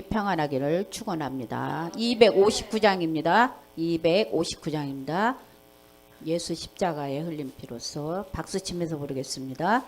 마음이 평안하기를 축원합니다. 259장입니다. 259장입니다. 예수 십자가에 흘린 피로써 박수 치면서 부르겠습니다.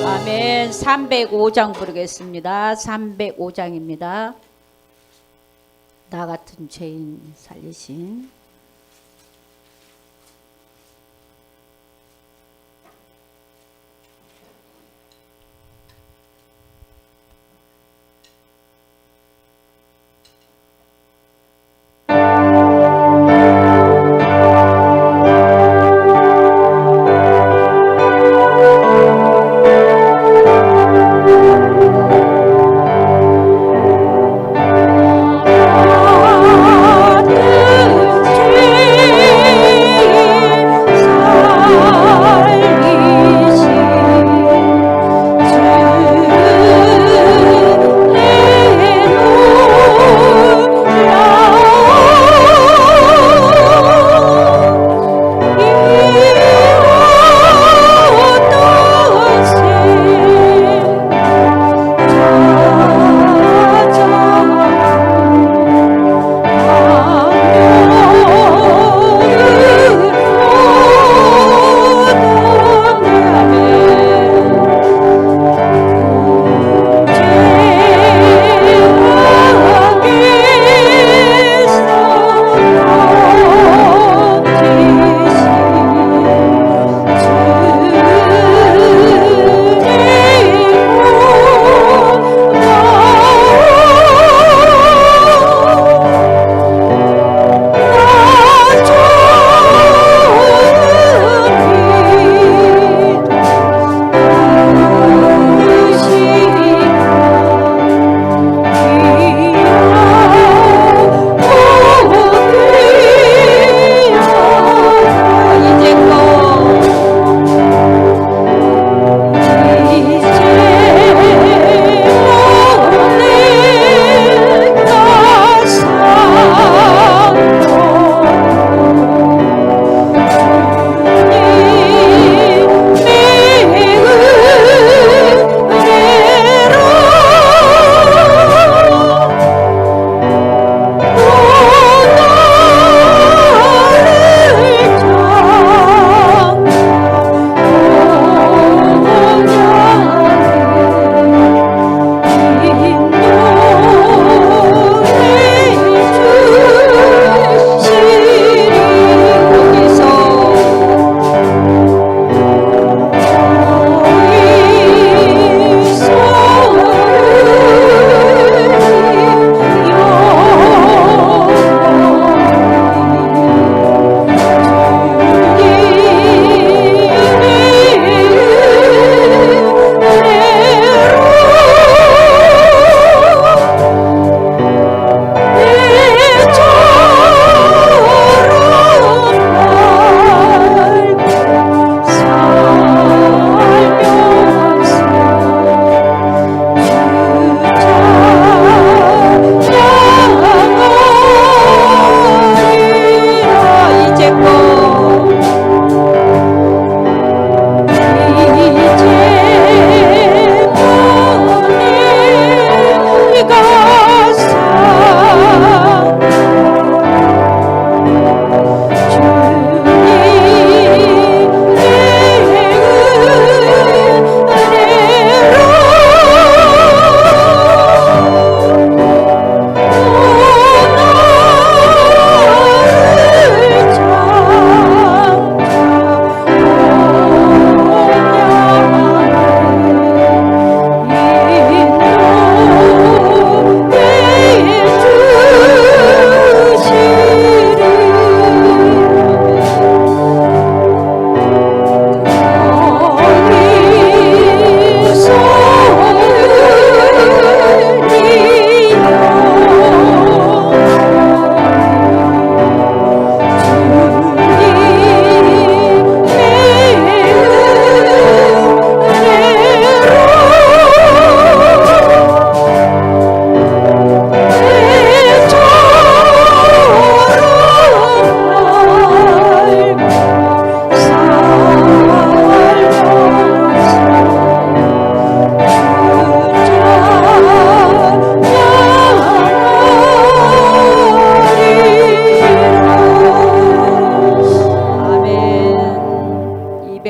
아멘. 305장 부르겠습니다. 305장입니다. 나 같은 죄인 살리신 나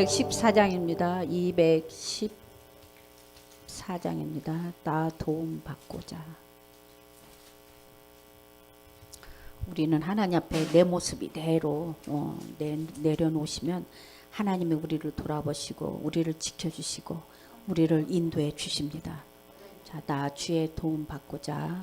214장입니다. 214장입니다. 나 도움 받고자. 우리는 하나님 앞에 내 모습 이대로 내려놓으시면 하나님이 우리를 돌아보시고 우리를 지켜주시고 우리를 인도해 주십니다. 자, 나 주의 도움 받고자.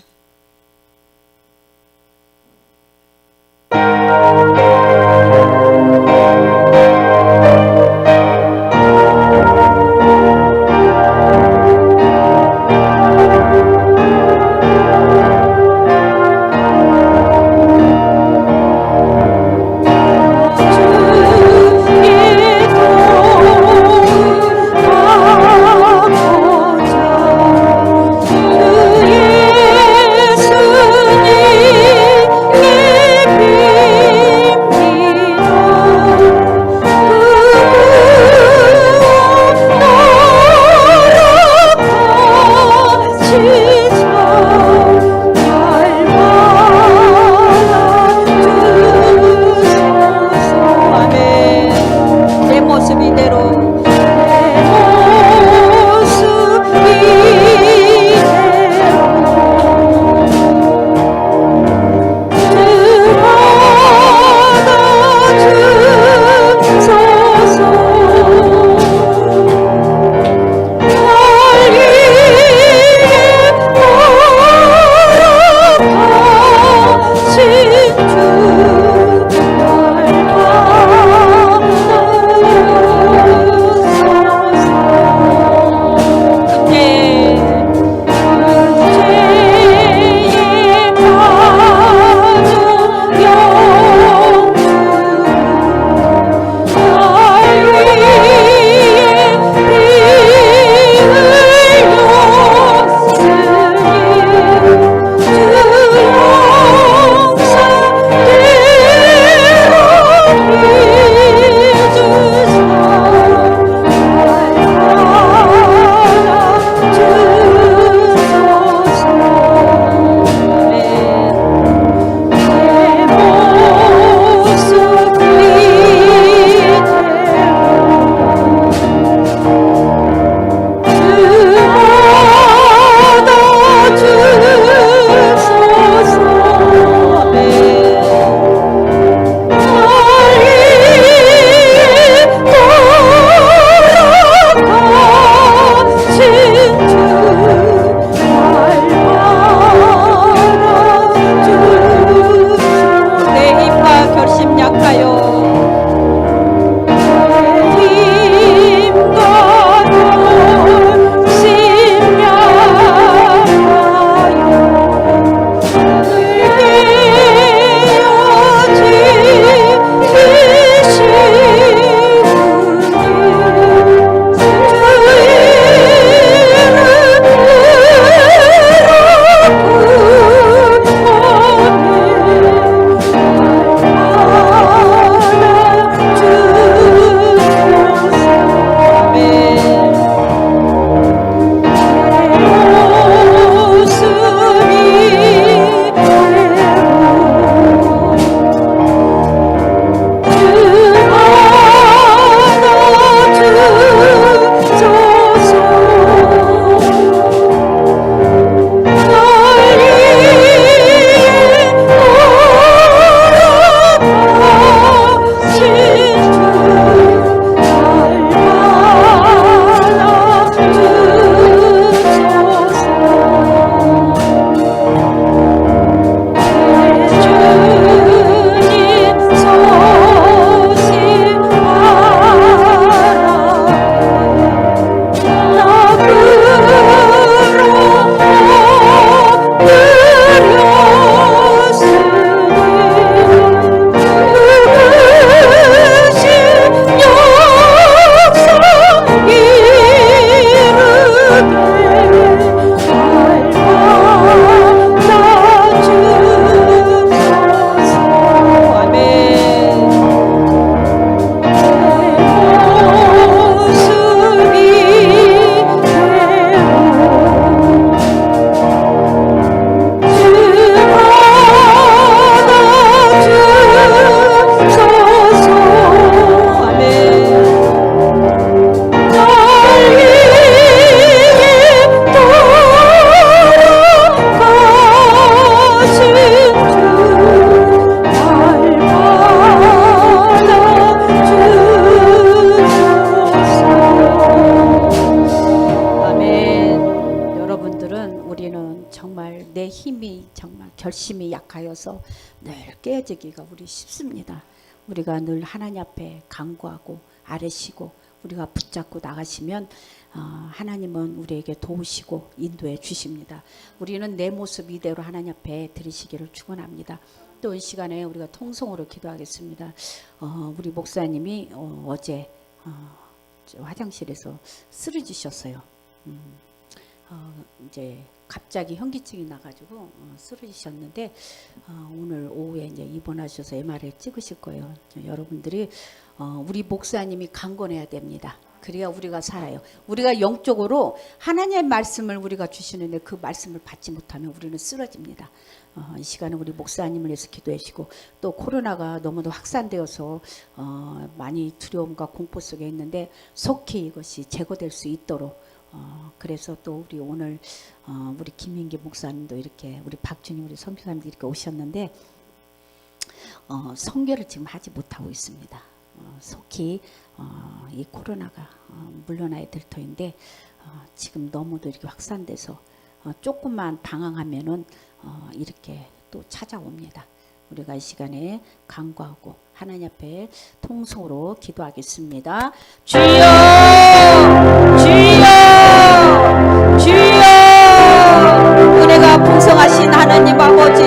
결심이 약하여서 늘 깨어지기가 우리 쉽습니다. 우리가 늘 하나님 앞에 간구하고 아뢰시고 우리가 붙잡고 나가시면 하나님은 우리에게 도우시고 인도해 주십니다. 우리는 내 모습 이대로 하나님 앞에 드리시기를 축원합니다. 또 이 시간에 우리가 통성으로 기도하겠습니다. 우리 목사님이 어제 화장실에서 쓰러지셨어요. 이제 갑자기 현기증이 나가지고 쓰러지셨는데 오늘 오후에 이제 입원하셔서 MRI 찍으실 거예요. 여러분들이 우리 목사님이 강건해야 됩니다. 그래야 우리가 살아요. 우리가 영적으로 하나님의 말씀을 우리가 주시는데 그 말씀을 받지 못하면 우리는 쓰러집니다. 이 시간에 우리 목사님을 위해서 기도해 주시고 또 코로나가 너무도 확산되어서 많이 두려움과 공포 속에 있는데 속히 이것이 제거될 수 있도록 그래서 또 우리 오늘 우리 김민기 목사님도 이렇게 우리 박준희 우리 선교사님도 이렇게 오셨는데 선교를 지금 하지 못하고 있습니다. 속히 이 코로나가 물러나야 될 터인데 지금 너무도 이렇게 확산돼서 조금만 방황하면은 이렇게 또 찾아옵니다. 우리가 이 시간에 간구하고 하나님 앞에 통성으로 기도하겠습니다. 주여, 주여, 주여, 은혜가 풍성하신 하나님 아버지,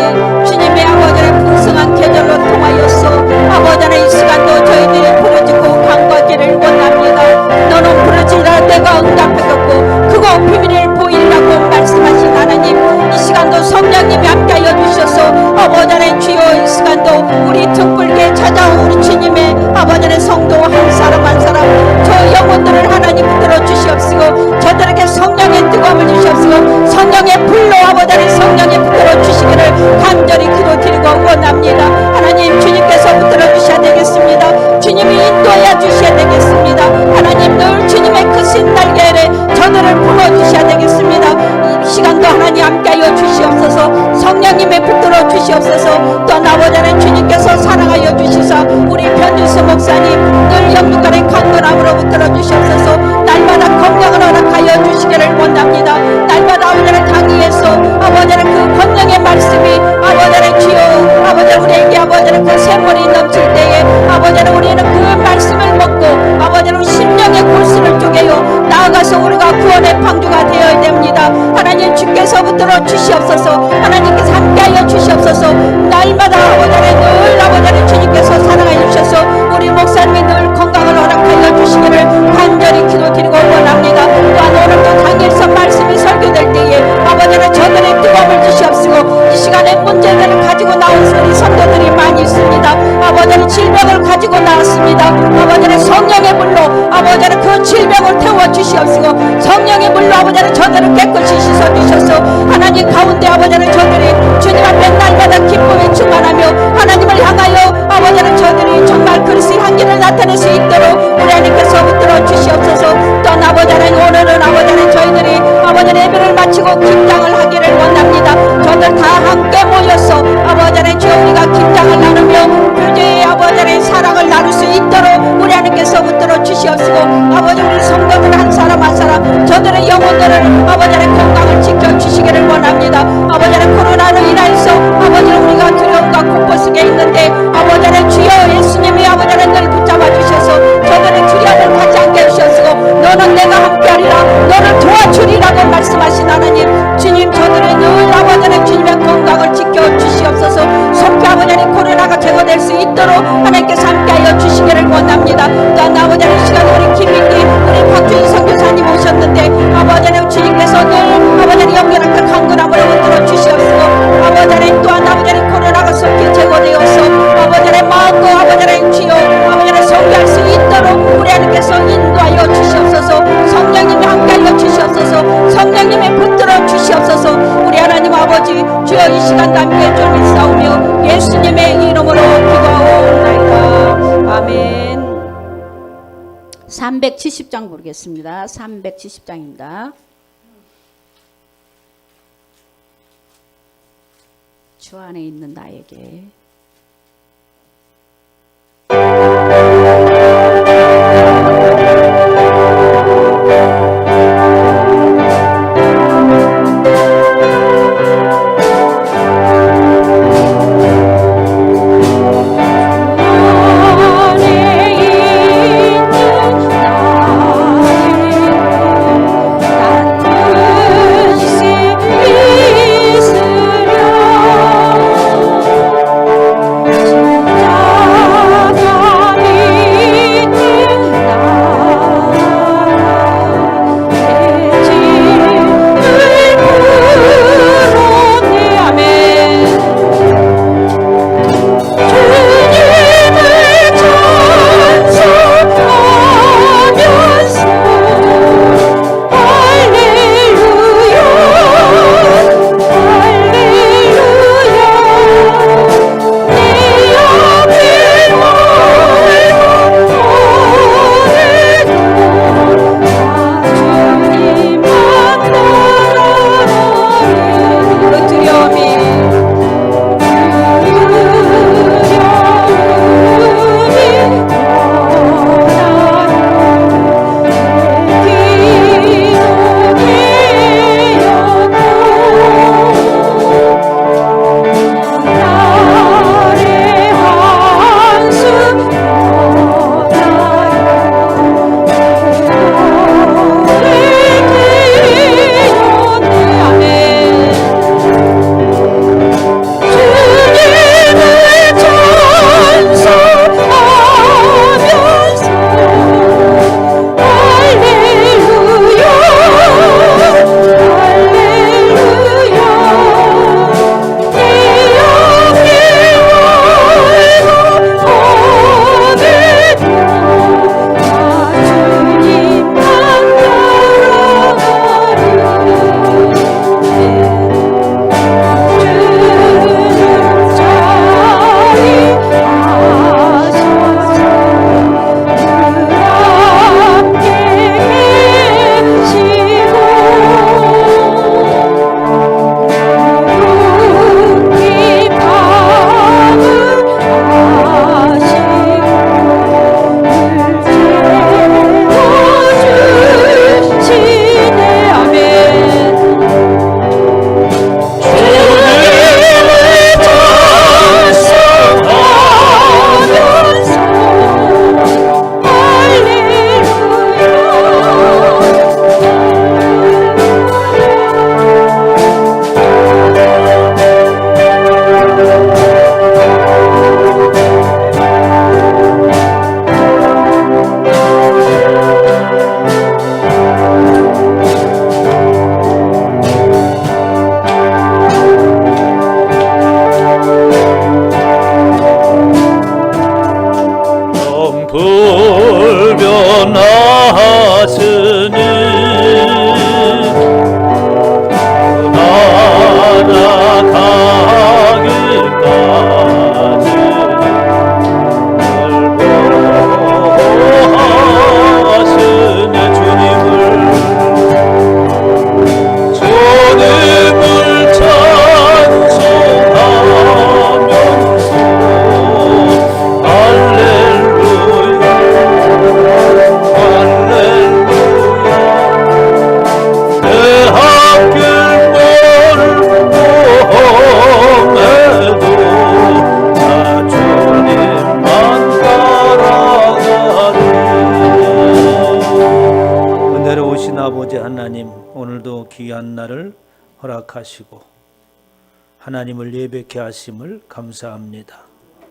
주님의 아버지의 풍성한 계절로 통하여서 아버지의 이 시간도 저희들이 부르짖고 간구하기를 원합니다. 너는 부르짖으라 내가 응답하겠고 그거 비밀을 보이리라고 말씀하신 하나님, 이 시간도 성령님이 함께하여 주셔서 아버지의 주여 이 시간도 우리 등불게 찾아온 우리 주님의 아버지의 성도 한 사람 한 사람 저 영혼들을 하나님 붙들어 주시옵시고 저들에게 성령의 뜨거움을 주시옵시고 성령의 불로 아버지의 성령이 붙들어 주시기를 간절히 기도드리고 원합니다. 하나님 주님께서 붙들어 주셔야 되겠습니다. 주님이 인도해 주셔야 되겠습니다. 하나님 늘 주님의 크신 날개에 저들을 불어주셔야 되겠습니다. 이 시간도 하나님 함께하여 주시옵소서. 성령님의 붙들어 주시옵소서. 또 아버지는 주님께서 사랑하여 주시사 우리 변준수 목사님 늘 영육간의 강건함으로 붙들어 주시옵소서. 날마다 건강을 허락하여 주시기를 원합니다. 날마다 아버지를 당위해서 아버지는 그 권능의 말씀이 아버지는 주여 아버지 우리에게 아버지는 그 샘물이 넘칠 때에 아버지는 우리는 그 말씀을 먹고 아버지는 심령의 골수를 쪼개요 나아가서 우리가 구원의 방주가 되어야 됩니다. 하나님 주께서 붙들어 주시옵소서. 하나님께서 함께하여 주시옵소서. 날마다 아버지는 늘 아버지는 주님께서 사랑하여 주셔서 우리 목사님이 늘 건강을 허락하여 주시기를 간절히 기도드리고 원합니다. 또한 오늘도 강일서 말씀이 설교될 때에 아버지는 저들의 뜨거움을 주시옵시고 이 시간에 문제들을 가지고 나온 우리 성도들이 많이 있습니다. 아버지는 질병을 가지고 나왔습니다. 아버지는 성령의 물로 아버지는 그 질병을 태워주시옵시고 성령의 물로 아버지는 저들을 깨끗이 씻어주셔서 하나님 가운데 아버지는 저들이 주님 앞에 날마다 기쁨이 충만하며 하나님을 향하여 아버지는 저들이 정말 그리스도의 향기를 나타낼 수 있도록 우리 하나님께서 붙들어 주시옵소서. 또한 아버지는 오늘은 아버지는 저희들이 아버지는 예배를 마치고 김장을 하기를 원합니다. 저들 다 함께 모여서 아버지는 주 우리가 김장을 나누며 교제의 아버지의 사랑을 나눌 수 있도록 우리 하나님께서 붙들어 주시옵시고 아버지 우리 성도들 한 사람 한 사람 저들의 영혼들을 아버지의 건강을 지켜주시기를 원합니다. 아버지의 코로나로 인하여서 아버지는 우리가 두려움과 공포 속에 있는데 아버지의 주여 예수님이 아버지를 늘 붙잡아 주셔서 저들의 두려움을 갖지 않게 해주셨고 너는 내가 함께하리라 너를 도와주리라고 말씀하신 하나님 주님 저들의 늘 아버지의 주님의 건강을 지켜주시옵소서. 속히 아버지의 코로나가 제거될 수 있도록 하나님께서 함께하여 주시기를 원합니다. 또한 아버지의 시간 우리 김민기 우리 박준희 선교사님 오셨는데 아버지의 주님께서 늘 아버지의 영결한 강건함으로 붙들어 주시옵시고 아버지의 또한 아버지의 코로나가 속히 제거되어서 아버지의 마음과 아버지의 주여 아버지의 성교할 수 있도록 우리 하나님께서 인도하여 주시옵소서. 성령님이 함께하여 주시옵소서. 성령님이 붙들어 주시옵소서. 우리 하나님 아버지 주여 이 시간 함께 좀 싸우며 예수님의 이름으로 기도하옵나이다. 아멘. 370장 부르겠습니다. 370장입니다. 주 안에 있는 나에게 하시니 나아가기까지 보호하시네. 주님을 찬송하면서 할렐루야 할렐루야. 내 앞길 멀고 험해도 나 주님만 따라가리. 은혜로우신 아버지 하나님, 오늘도 귀한 날을 허락하시고 하나님을 예배케 하심을 감사합니다.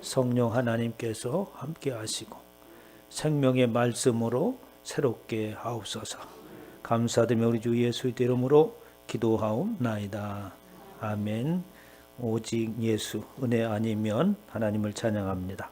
성령 하나님께서 함께 하시고 생명의 말씀으로 새롭게 하옵소서. 감사드리며 우리 주 예수의 이름으로 기도하옵나이다. 아멘. 오직 예수, 은혜 아니면. 하나님을 찬양합니다.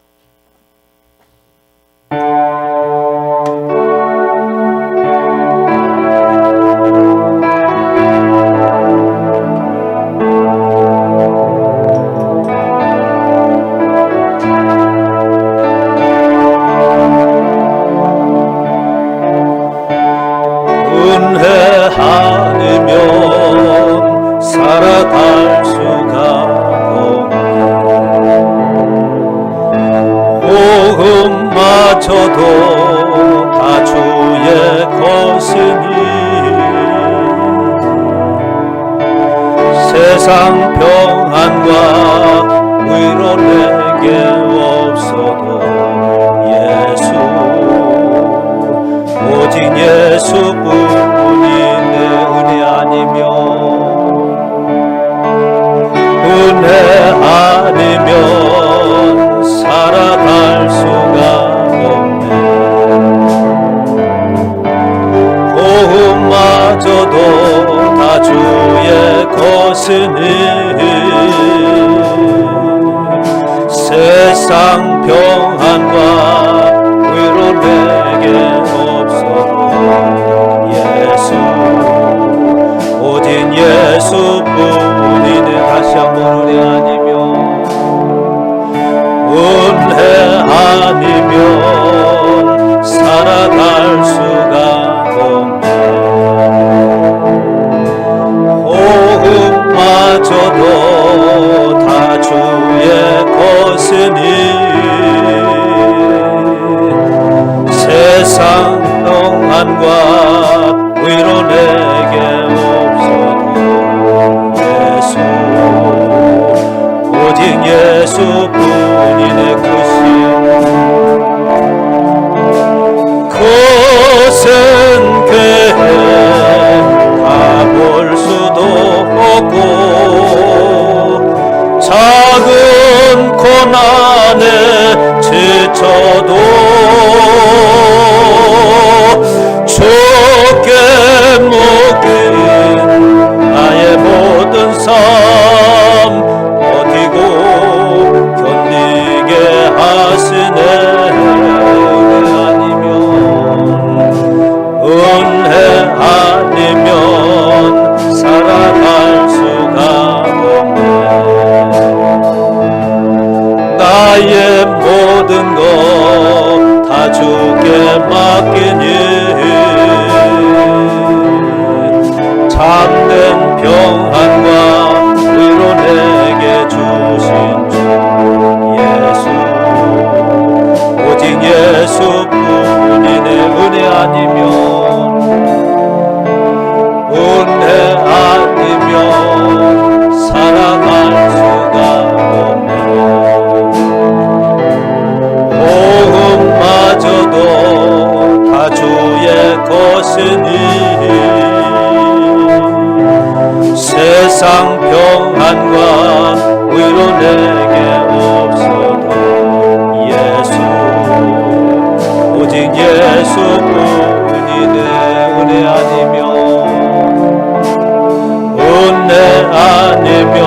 은혜 아니면 살아갈 수가 없네. 복음마저도 다 주의 것이니 세상 평안과 위로 내게 없어도 예수, 오직 예수뿐이 내 은혜 아니면. 은혜 아니면 살아갈 수가 없네. 복음마저도 다 주의 것이니 세상 평안과 위로 내게 없어도 예수, 오직 예수뿐이네. 다시 한번 은혜 아니면. 은혜 아니면 살아갈 수가 없네. 복음마저도 다 주의 것이니 세상 평안과 위로 내게 없어도 예수, 오직 예수뿐이 내 것은 교회 가볼 수도 없고 작은 고난에 지쳐도 주께 묶인 나의 모든 삶 버티고 견디게 하시네. 은혜 아니면 살아갈 수가 없네. 나의 모든 것 다 주께 맡기니 참된 평안과 위로 내게 주신 주 예수, 오직 예수뿐이 내 은혜 아니면. 은혜 아니면 살아갈 수가 없네. 복음마저도 다 주의 것이니 세상 평안과 위로 내게 없어도 예수, 오직 예수뿐이 내 은혜 아니면. 은혜 아니면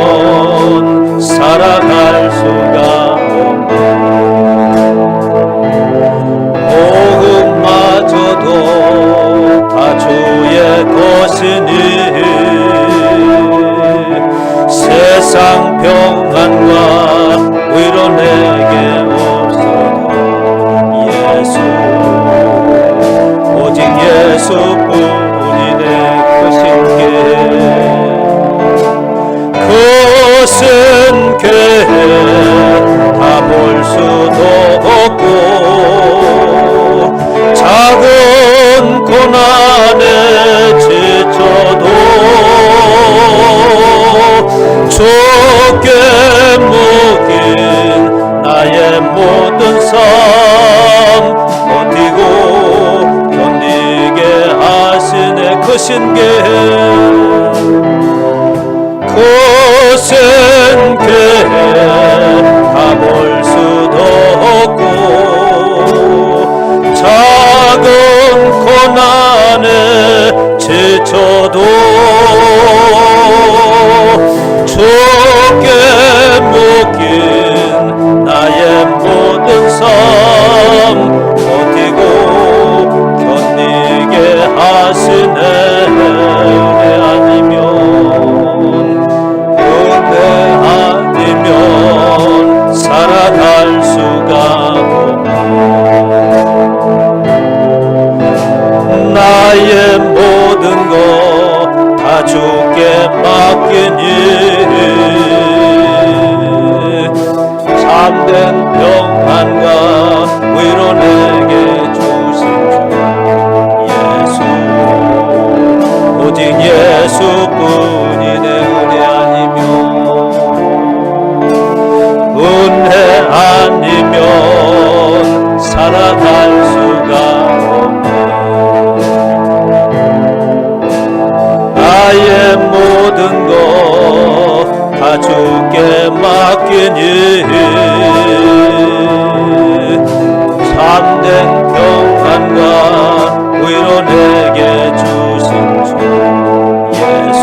살아갈 수가 없네. 복음마저도 하시니 세상 평안과 위로 내게 없어도 예수 오직 예수뿐이 내 크신 큰 교회 다 볼 수도 없고 작은 고난에 지쳐도 주께 묶인 나의 모든 삶 버티고 견디게 하시네 크신 크신 교회 다 볼 수도 없고 작은 고난에 지쳐도 주께 묶인 나의 모든 삶 버티고 견디게 하시네 은혜 아니면 살아갈 수가 없네 나의 모든 것 다 주께 맡기니 참된 평안과 위로 내게 주신 주 예수 오직 예수뿐이 내 은혜 아니면 살아갈 수가 없네 나의 모든 것 다 주께 맡기니 참된 평안과 위로 내게 주신 주 예수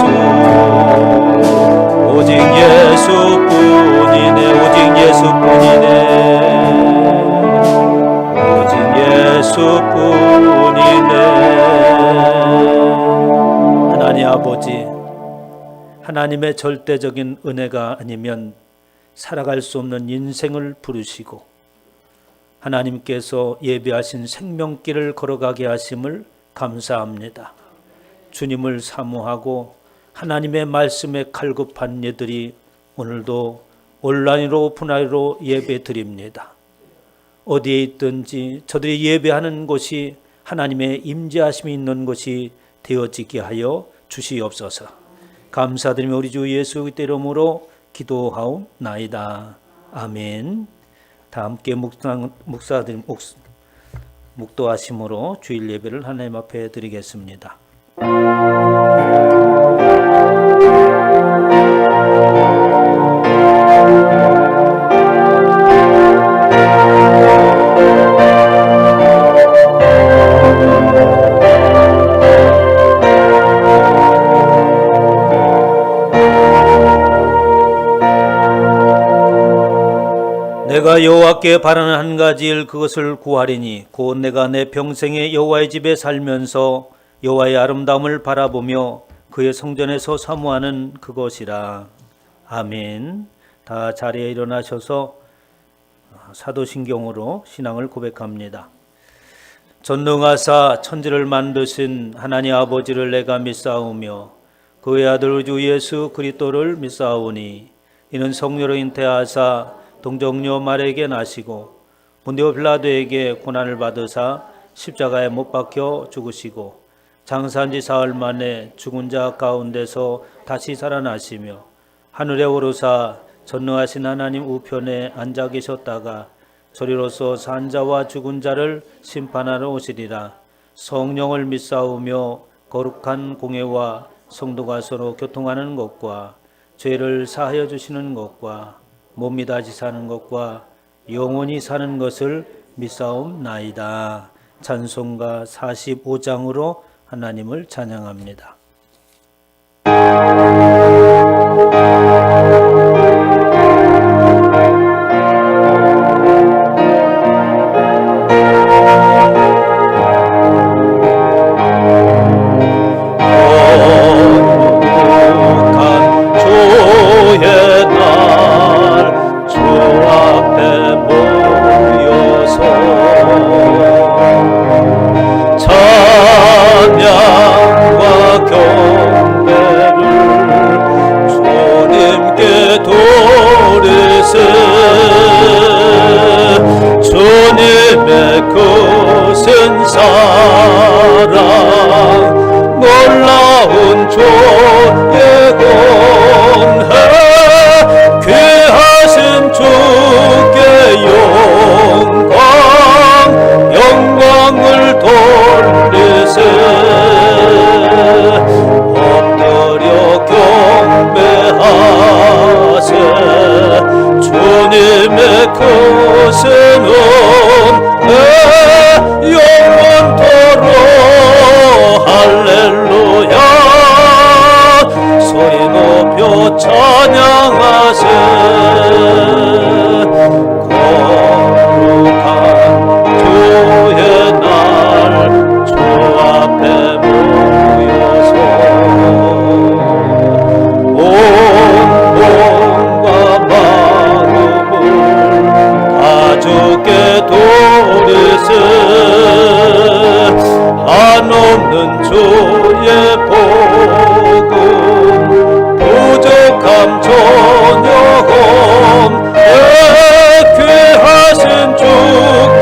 오직 예수뿐이네 오직 예수뿐이네 오직 예수뿐이네 하나님 아버지 하나님의 절대적인 은혜가 아니면 살아갈 수 없는 인생을 부르시고 하나님께서 예비하신 생명길을 걸어가게 하심을 감사합니다. 주님을 사모하고 하나님의 말씀에 갈급한 예들이 오늘도 온라인으로 오픈하이로 예배 드립니다. 어디에 있든지 저들이 예배하는 곳이 하나님의 임재하심이 있는 곳이 되어지게 하여 주시옵소서. 감사드리며 우리 주 예수 그리스도의 이름으로 기도하옵나이다. 아멘. 다 함께 묵도하심으로 주일 예배를 하나님 앞에 드리겠습니다. 내가 여호와께 바라는 한 가지 일 그것을 구하리니 곧 내가 내 평생에 여호와의 집에 살면서 여호와의 아름다움을 바라보며 그의 성전에서 사모하는 그것이라. 아멘. 다 자리에 일어나셔서 사도신경으로 신앙을 고백합니다. 전능하사 천지를 만드신 하나님 아버지를 내가 믿사오며 그의 아들 우리 주 예수 그리스도를 믿사오니 이는 성령으로 잉태하사 동정녀 마리아에게 나시고 본디오 빌라도에게 고난을 받으사 십자가에 못 박혀 죽으시고 장사한 지 사흘 만에 죽은 자 가운데서 다시 살아나시며 하늘에 오르사 전능하신 하나님 우편에 앉아 계셨다가 저리로서 산 자와 죽은 자를 심판하러 오시리라. 성령을 믿사오며 거룩한 공회와 성도가 서로 교통하는 것과 죄를 사하여 주시는 것과 몸이 다시 사는 것과 영원히 사는 것을 믿사옵나이다. 찬송가 45장으로 하나님을 찬양합니다. 주의 복음 부족함 전역함 귀하신 주께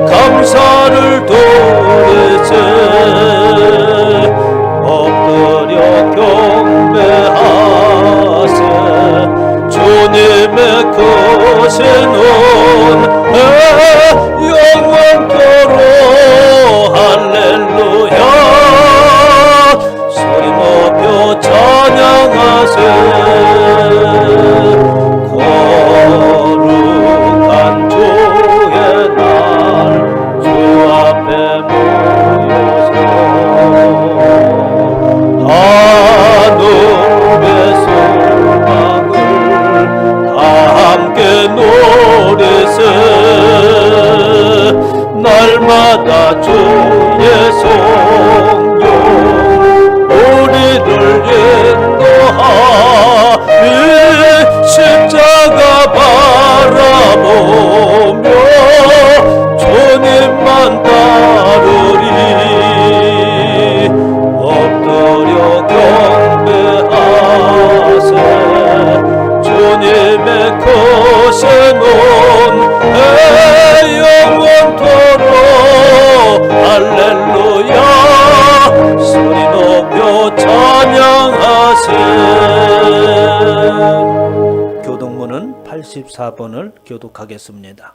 감사를 돌리세 엎드려 경배하세 주님의 크신 은혜 영원토록 할렐루야 소리 높여 찬양하세 거룩한 주의 날 주 앞에 모여서 하늘의 소망을 다 함께 노래세 날마다 주의 성령 우리를 인도하니 십자가 바라보며 주님만 따르리 엎드려 경배하세 주님의 크신 은혜 영원토록 할렐루야 소리 높여 찬양하세. 교독문은 84번을 교독하겠습니다.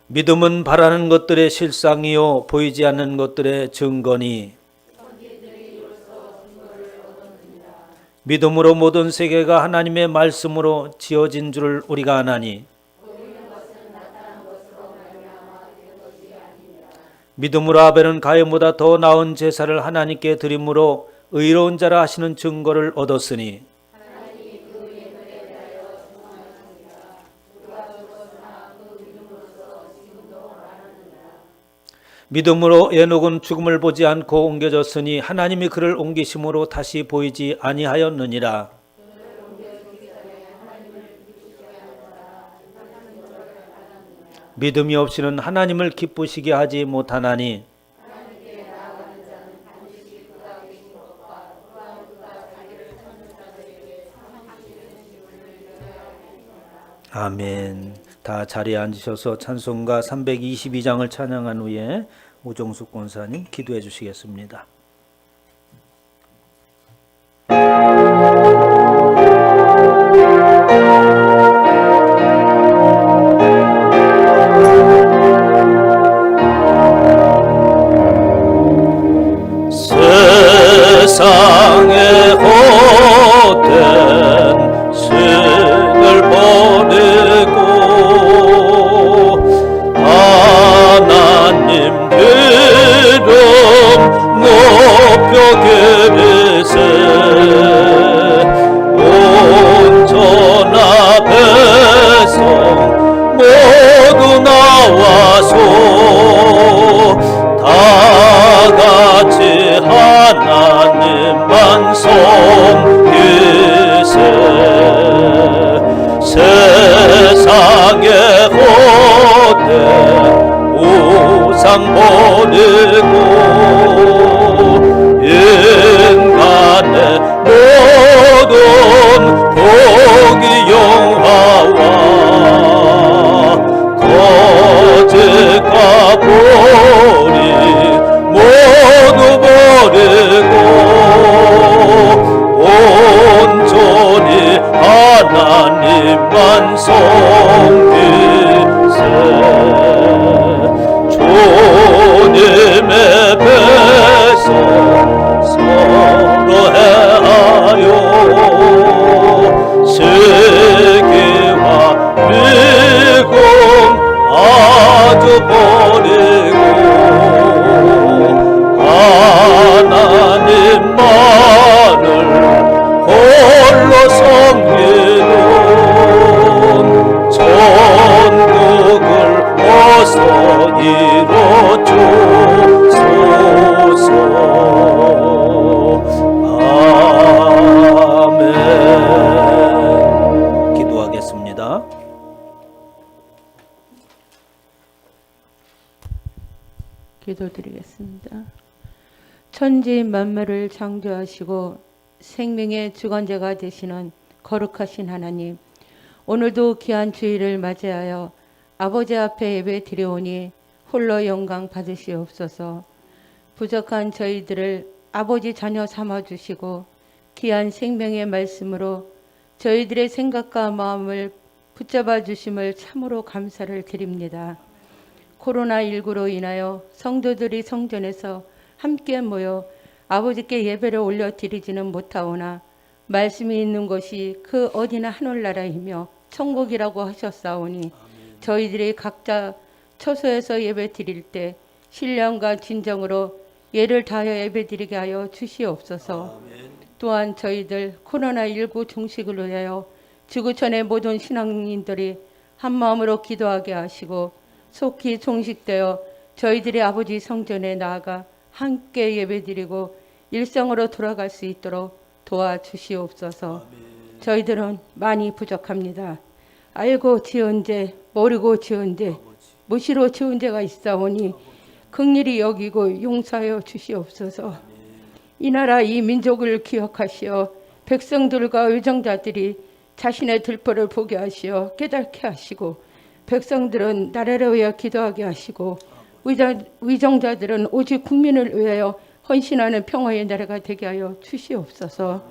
믿음은 바라는 것들의 실상이요 보이지 않는 것들의 증거니 믿음으로 모든 세계가 하나님의 말씀으로 지어진 줄을 우리가 아나니 믿음으로 아벨은 가인보다 더 나은 제사를 하나님께 드림으로 의로운 자라 하시는 증거를 얻었으니 믿음으로 에녹은 죽음을 보지 않고 옮겨졌으니 하나님이 그를 옮기심으로 다시 보이지 아니하였느니라. 믿음이 없이는 하나님을 기쁘시게 하지 못하나니 아멘. 다 자리에 앉으셔서 찬송가 322장을 찬양한 후에 우종숙 권사님 기도해 주시겠습니다. 세상의 헛된 신을 버리고 하나님 이름 높여 기리세 온전한 백성 모두 나와서 다 같이 하나님만 섬기세 세상의 헛된 우상 버리고 인간의 기도드리겠습니다. 천지 만물을 창조하시고 생명의 주관자가 되시는 거룩하신 하나님, 오늘도 귀한 주일을 맞이하여 아버지 앞에 예배 드려오니 홀로 영광 받으시옵소서. 부족한 저희들을 아버지 자녀 삼아주시고 귀한 생명의 말씀으로 저희들의 생각과 마음을 붙잡아 주심을 참으로 감사를 드립니다. 코로나19로 인하여 성도들이 성전에서 함께 모여 아버지께 예배를 올려드리지는 못하오나 말씀이 있는 곳이 그 어디나 하늘나라이며 천국이라고 하셨사오니 저희들이 각자 처소에서 예배 드릴 때 신령과 진정으로 예를 다하여 예배 드리게 하여 주시옵소서. 또한 저희들 코로나19 종식을 위하여 지구촌의 모든 신앙인들이 한마음으로 기도하게 하시고 속히 종식되어 저희들이 아버지 성전에 나아가 함께 예배드리고 일상으로 돌아갈 수 있도록 도와주시옵소서. 저희들은 많이 부족합니다. 알고 지은 죄, 모르고 지은 죄, 무시로 지은 죄가 있사오니 긍휼히 여기고 용서하여 주시옵소서. 이 나라 이 민족을 기억하시어 백성들과 의정자들이 자신의 들보를 보게 하시어 깨닫게 하시고 백성들은 나라를 위하여 기도하게 하시고 위정자들은 오직 국민을 위하여 헌신하는 평화의 나라가 되게 하여 주시옵소서.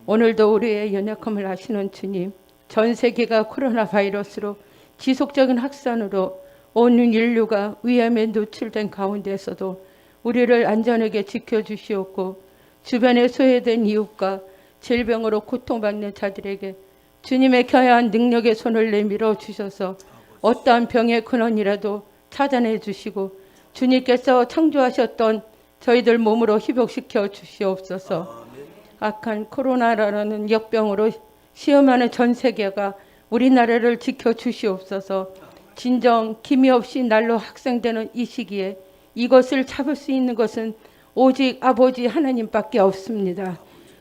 오늘도 우리의 연약함을 아시는 주님, 전 세계가 코로나 바이러스로 지속적인 확산으로 온 인류가 위험에 노출된 가운데서도 우리를 안전하게 지켜주시옵고 주변에 소외된 이웃과 질병으로 고통받는 자들에게 주님의 귀한 능력의 손을 내밀어 주셔서 어떠한 병의 근원이라도 찾아내 주시고 주님께서 창조하셨던 저희들 몸으로 회복시켜 주시옵소서. 악한 코로나라는 역병으로 시험하는 전 세계가 우리나라를 지켜 주시옵소서. 진정 기미 없이 날로 확산되는 이 시기에 이것을 잡을 수 있는 것은 오직 아버지 하나님밖에 없습니다.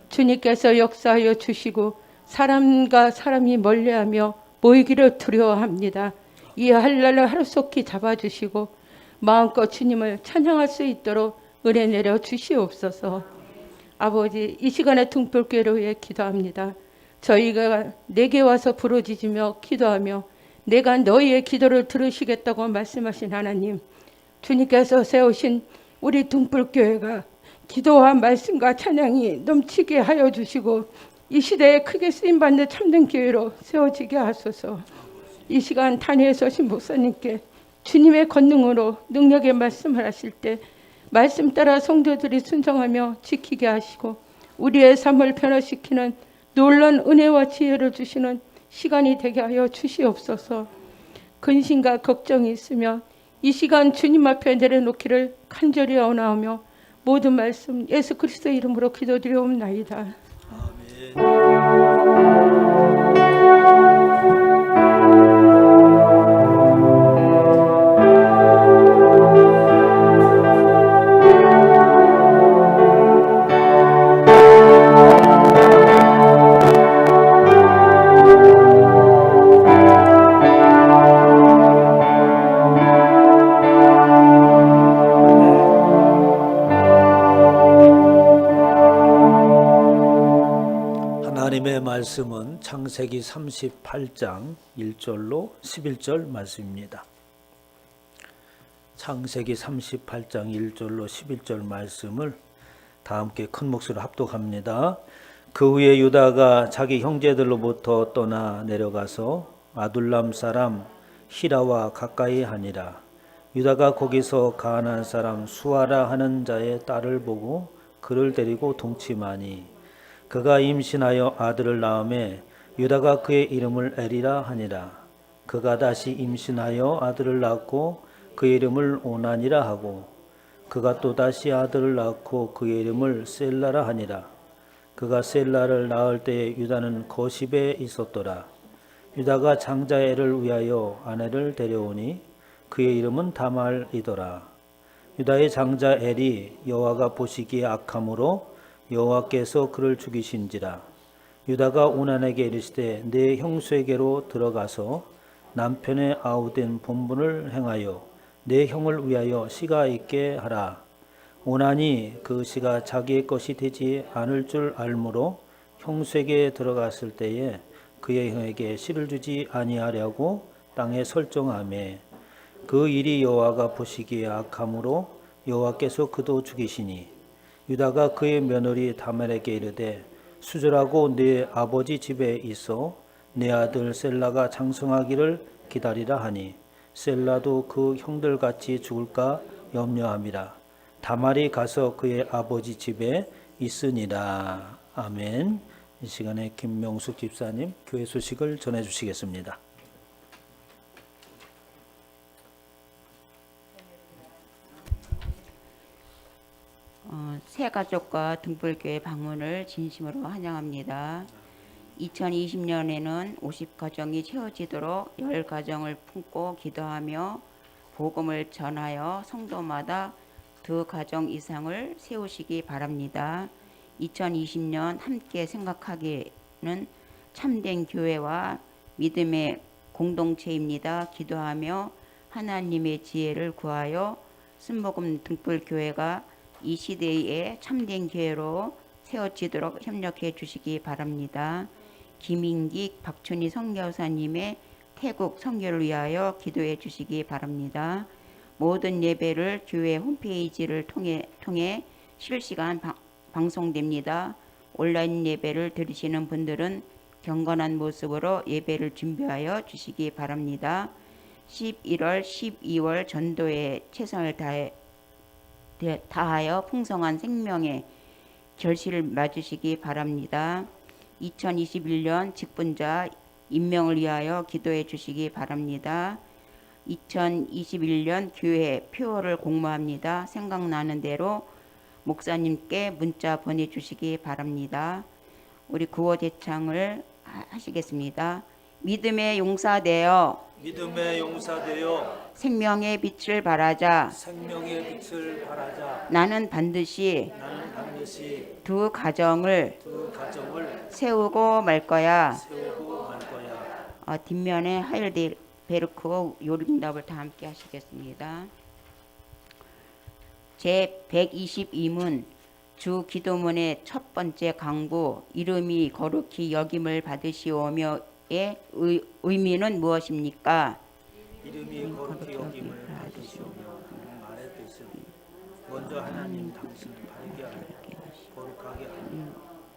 주님께서 역사하여 주시고 사람과 사람이 멀리하며 모이기를 두려워합니다. 이 한날을 하루속히 잡아주시고 마음껏 주님을 찬양할 수 있도록 은혜 내려 주시옵소서. 아버지, 이 시간에 등불교회를 위해 기도합니다. 저희가 내게 와서 부르짖으며 기도하며 내가 너희의 기도를 들으시겠다고 말씀하신 하나님, 주님께서 세우신 우리 등불교회가 기도와 말씀과 찬양이 넘치게 하여 주시고 이 시대에 크게 쓰임받는 참된 교회로 세워지게 하소서. 이 시간 단위에 서신 목사님께 주님의 권능으로 능력의 말씀을 하실 때 말씀 따라 성도들이 순종하며 지키게 하시고 우리의 삶을 변화시키는 놀라운 은혜와 지혜를 주시는 시간이 되게 하여 주시옵소서. 근심과 걱정이 있으면 이 시간 주님 앞에 내려놓기를 간절히 원하오며 모든 말씀 예수 그리스도의 이름으로 기도드리옵나이다. 하나님의 말씀은 창세기 38장 1절로 11절 말씀입니다. 창세기 38장 1절로 11절 말씀을 다 함께 큰 목소리로 합독합니다. 그 후에 유다가 자기 형제들로부터 떠나 내려가서 아둘람 사람 히라와 가까이 하니라. 유다가 거기서 가나안 사람 수아라 하는 자의 딸을 보고 그를 데리고 동침하니 그가 임신하여 아들을 낳음에 유다가 그의 이름을 에리라 하니라. 그가 다시 임신하여 아들을 낳고 그의 이름을 오난이라 하고 그가 또 다시 아들을 낳고 그의 이름을 셀라라 하니라. 그가 셀라를 낳을 때에 유다는 거십에 있었더라. 유다가 장자 엘을 위하여 아내를 데려오니 그의 이름은 다말이더라. 유다의 장자 엘이 여호와가 보시기에 악함으로 여호와께서 그를 죽이신지라. 유다가 오난에게 이르시되 내 형수에게로 들어가서 남편의 아우된 본분을 행하여 내 형을 위하여 씨가 있게 하라. 오나니 그 씨가 자기의 것이 되지 않을 줄 알므로 형수에게 들어갔을 때에 그의 형에게 씨를 주지 아니하려고 땅에 설정하매 그 일이 여호와가 보시기에 악함으로 여호와께서 그도 죽이시니 유다가 그의 며느리 다말에게 이르되 수절하고 네 아버지 집에 있어 내 아들 셀라가 장성하기를 기다리라 하니 셀라도 그 형들같이 죽을까 염려함이라. 다말이 가서 그의 아버지 집에 있으니라. 아멘. 이 시간에 김명숙 집사님 교회 소식을 전해 주시겠습니다. 새 가족과 등불교회 방문을 진심으로 환영합니다. 2020년에는 50가정이 채워지도록 10가정을 품고 기도하며 복음을 전하여 성도마다 2가정 이상을 세우시기 바랍니다. 2020년 함께 생각하기는 참된 교회와 믿음의 공동체입니다. 기도하며 하나님의 지혜를 구하여 순복음 등불교회가 이 시대에 참된 교회로 세워지도록 협력해 주시기 바랍니다. 김인기, 박춘희 선교사님의 태국 선교를 위하여 기도해 주시기 바랍니다. 모든 예배를 교회 홈페이지를 통해 실시간 방송됩니다. 온라인 예배를 들으시는 분들은 경건한 모습으로 예배를 준비하여 주시기 바랍니다. 11월, 12월 전도에 최선을 다하여 풍성한 생명의 결실을 맺으시기 바랍니다. 2021년 직분자 임명을 위하여 기도해 주시기 바랍니다. 2021년 교회 표어를 공모합니다. 생각나는 대로 목사님께 문자 보내주시기 바랍니다. 우리 구호 대창을 하시겠습니다. 믿음의 용사되어 생명의 빛을 발하자. 나는 반드시 두 가정을 세우고 말 거야. 뒷면에 하일베르크 요림답을 다 함께 하시겠습니다. 제 122문 주 기도문의 첫 번째 강구 이름이 거룩히 여김을 받으시오며의 의미는 무엇입니까? 이름이 거룩히 여김을 받으시오며 말의 뜻은 먼저 하나님 당신을 발견하여 거룩하게 하며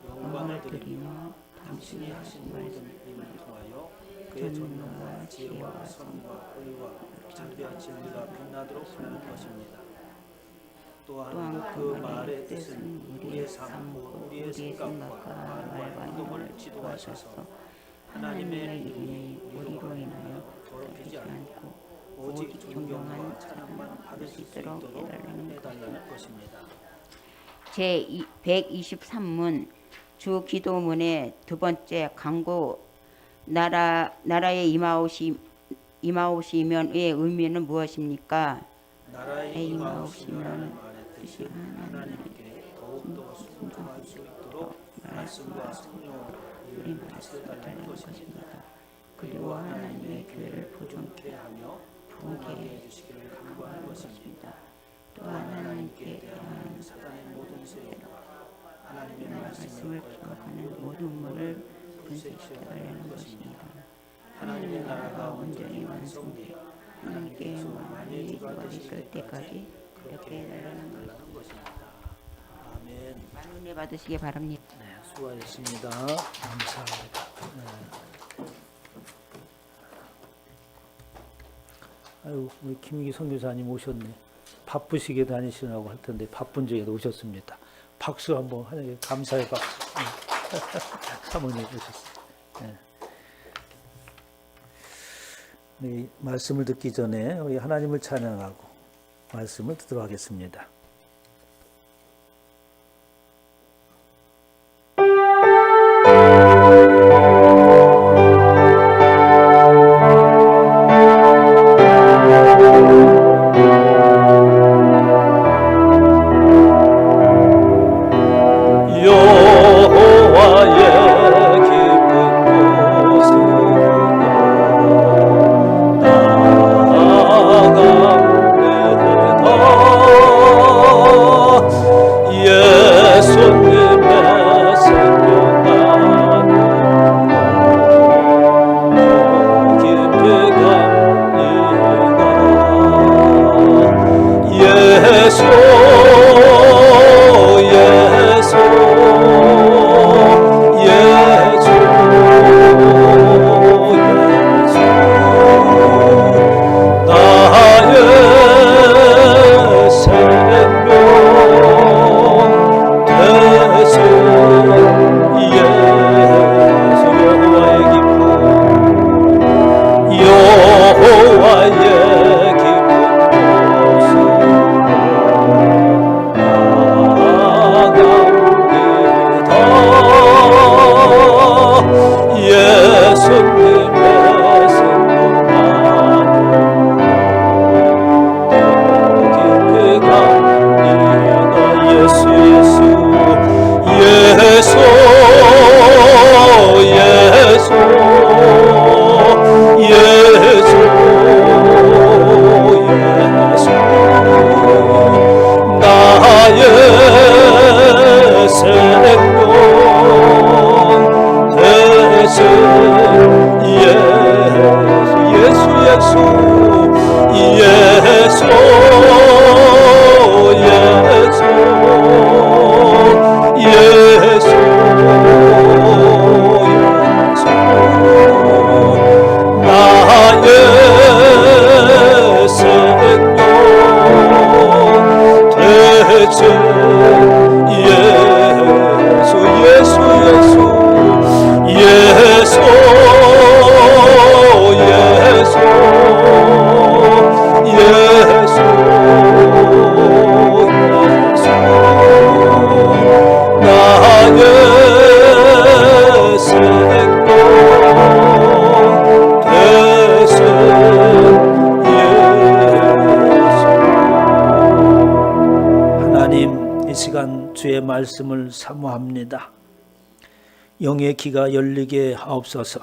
영광을 드리며 당신이 하신 모든 일을 통하여 그의 전능과 지혜와 선과 의와 자비와 진리가 빛나도록 하는 것입니다. 또한 그 말의 뜻은 우리의 삶과 우리의 생각과 말과 행동을 지도하셔서 하나님의 이름이 우리로 인하여 더럽히지 않고 오직 존경과 찬양만 받을 수 있도록 해달라는 것입니다. 제 123문 주 기도문의 두 번째 강구 나라의 임하오시면의 의미는 무엇입니까? 나라의 임하오시면은 말의 뜻이 하나님께 더욱더 순종할 수 있도록 말씀과 성령을 다스려달라는 것입니다. 그리고 하나님의 교회를 부존케 하며 부흥하게 해주시기를 간구하는 것입니다. 또한 하나님께 대항하는 사단의 모든 세력과 하나님의 말씀을 거역하는 모든 음모를 분쇄시켜달라는 것입니다. 하나님의 나라가 온전히 완성되어 하나님께 만민의 주가 되실 때까지 그렇게 해달라는 것입니다. 아멘. 많은 은혜 받으시기 바랍니다. 네, 수고하셨습니다. 감사합니다. 네. 아유, 우리 김희기 선교사님 오셨네. 바쁘시게 다니시라고 할 텐데 바쁜 중에도 오셨습니다. 박수 한번 하는 감사의 박수. 사모님 오셨어요. 네. 우리 말씀을 듣기 전에 우리 하나님을 찬양하고 말씀을 듣도록 하겠습니다. 예수 나의 생명 대체 나의 생명 대세 예수. 하나님, 이 시간 주의 말씀을 사모합니다. 영의 귀가 열리게 하옵소서.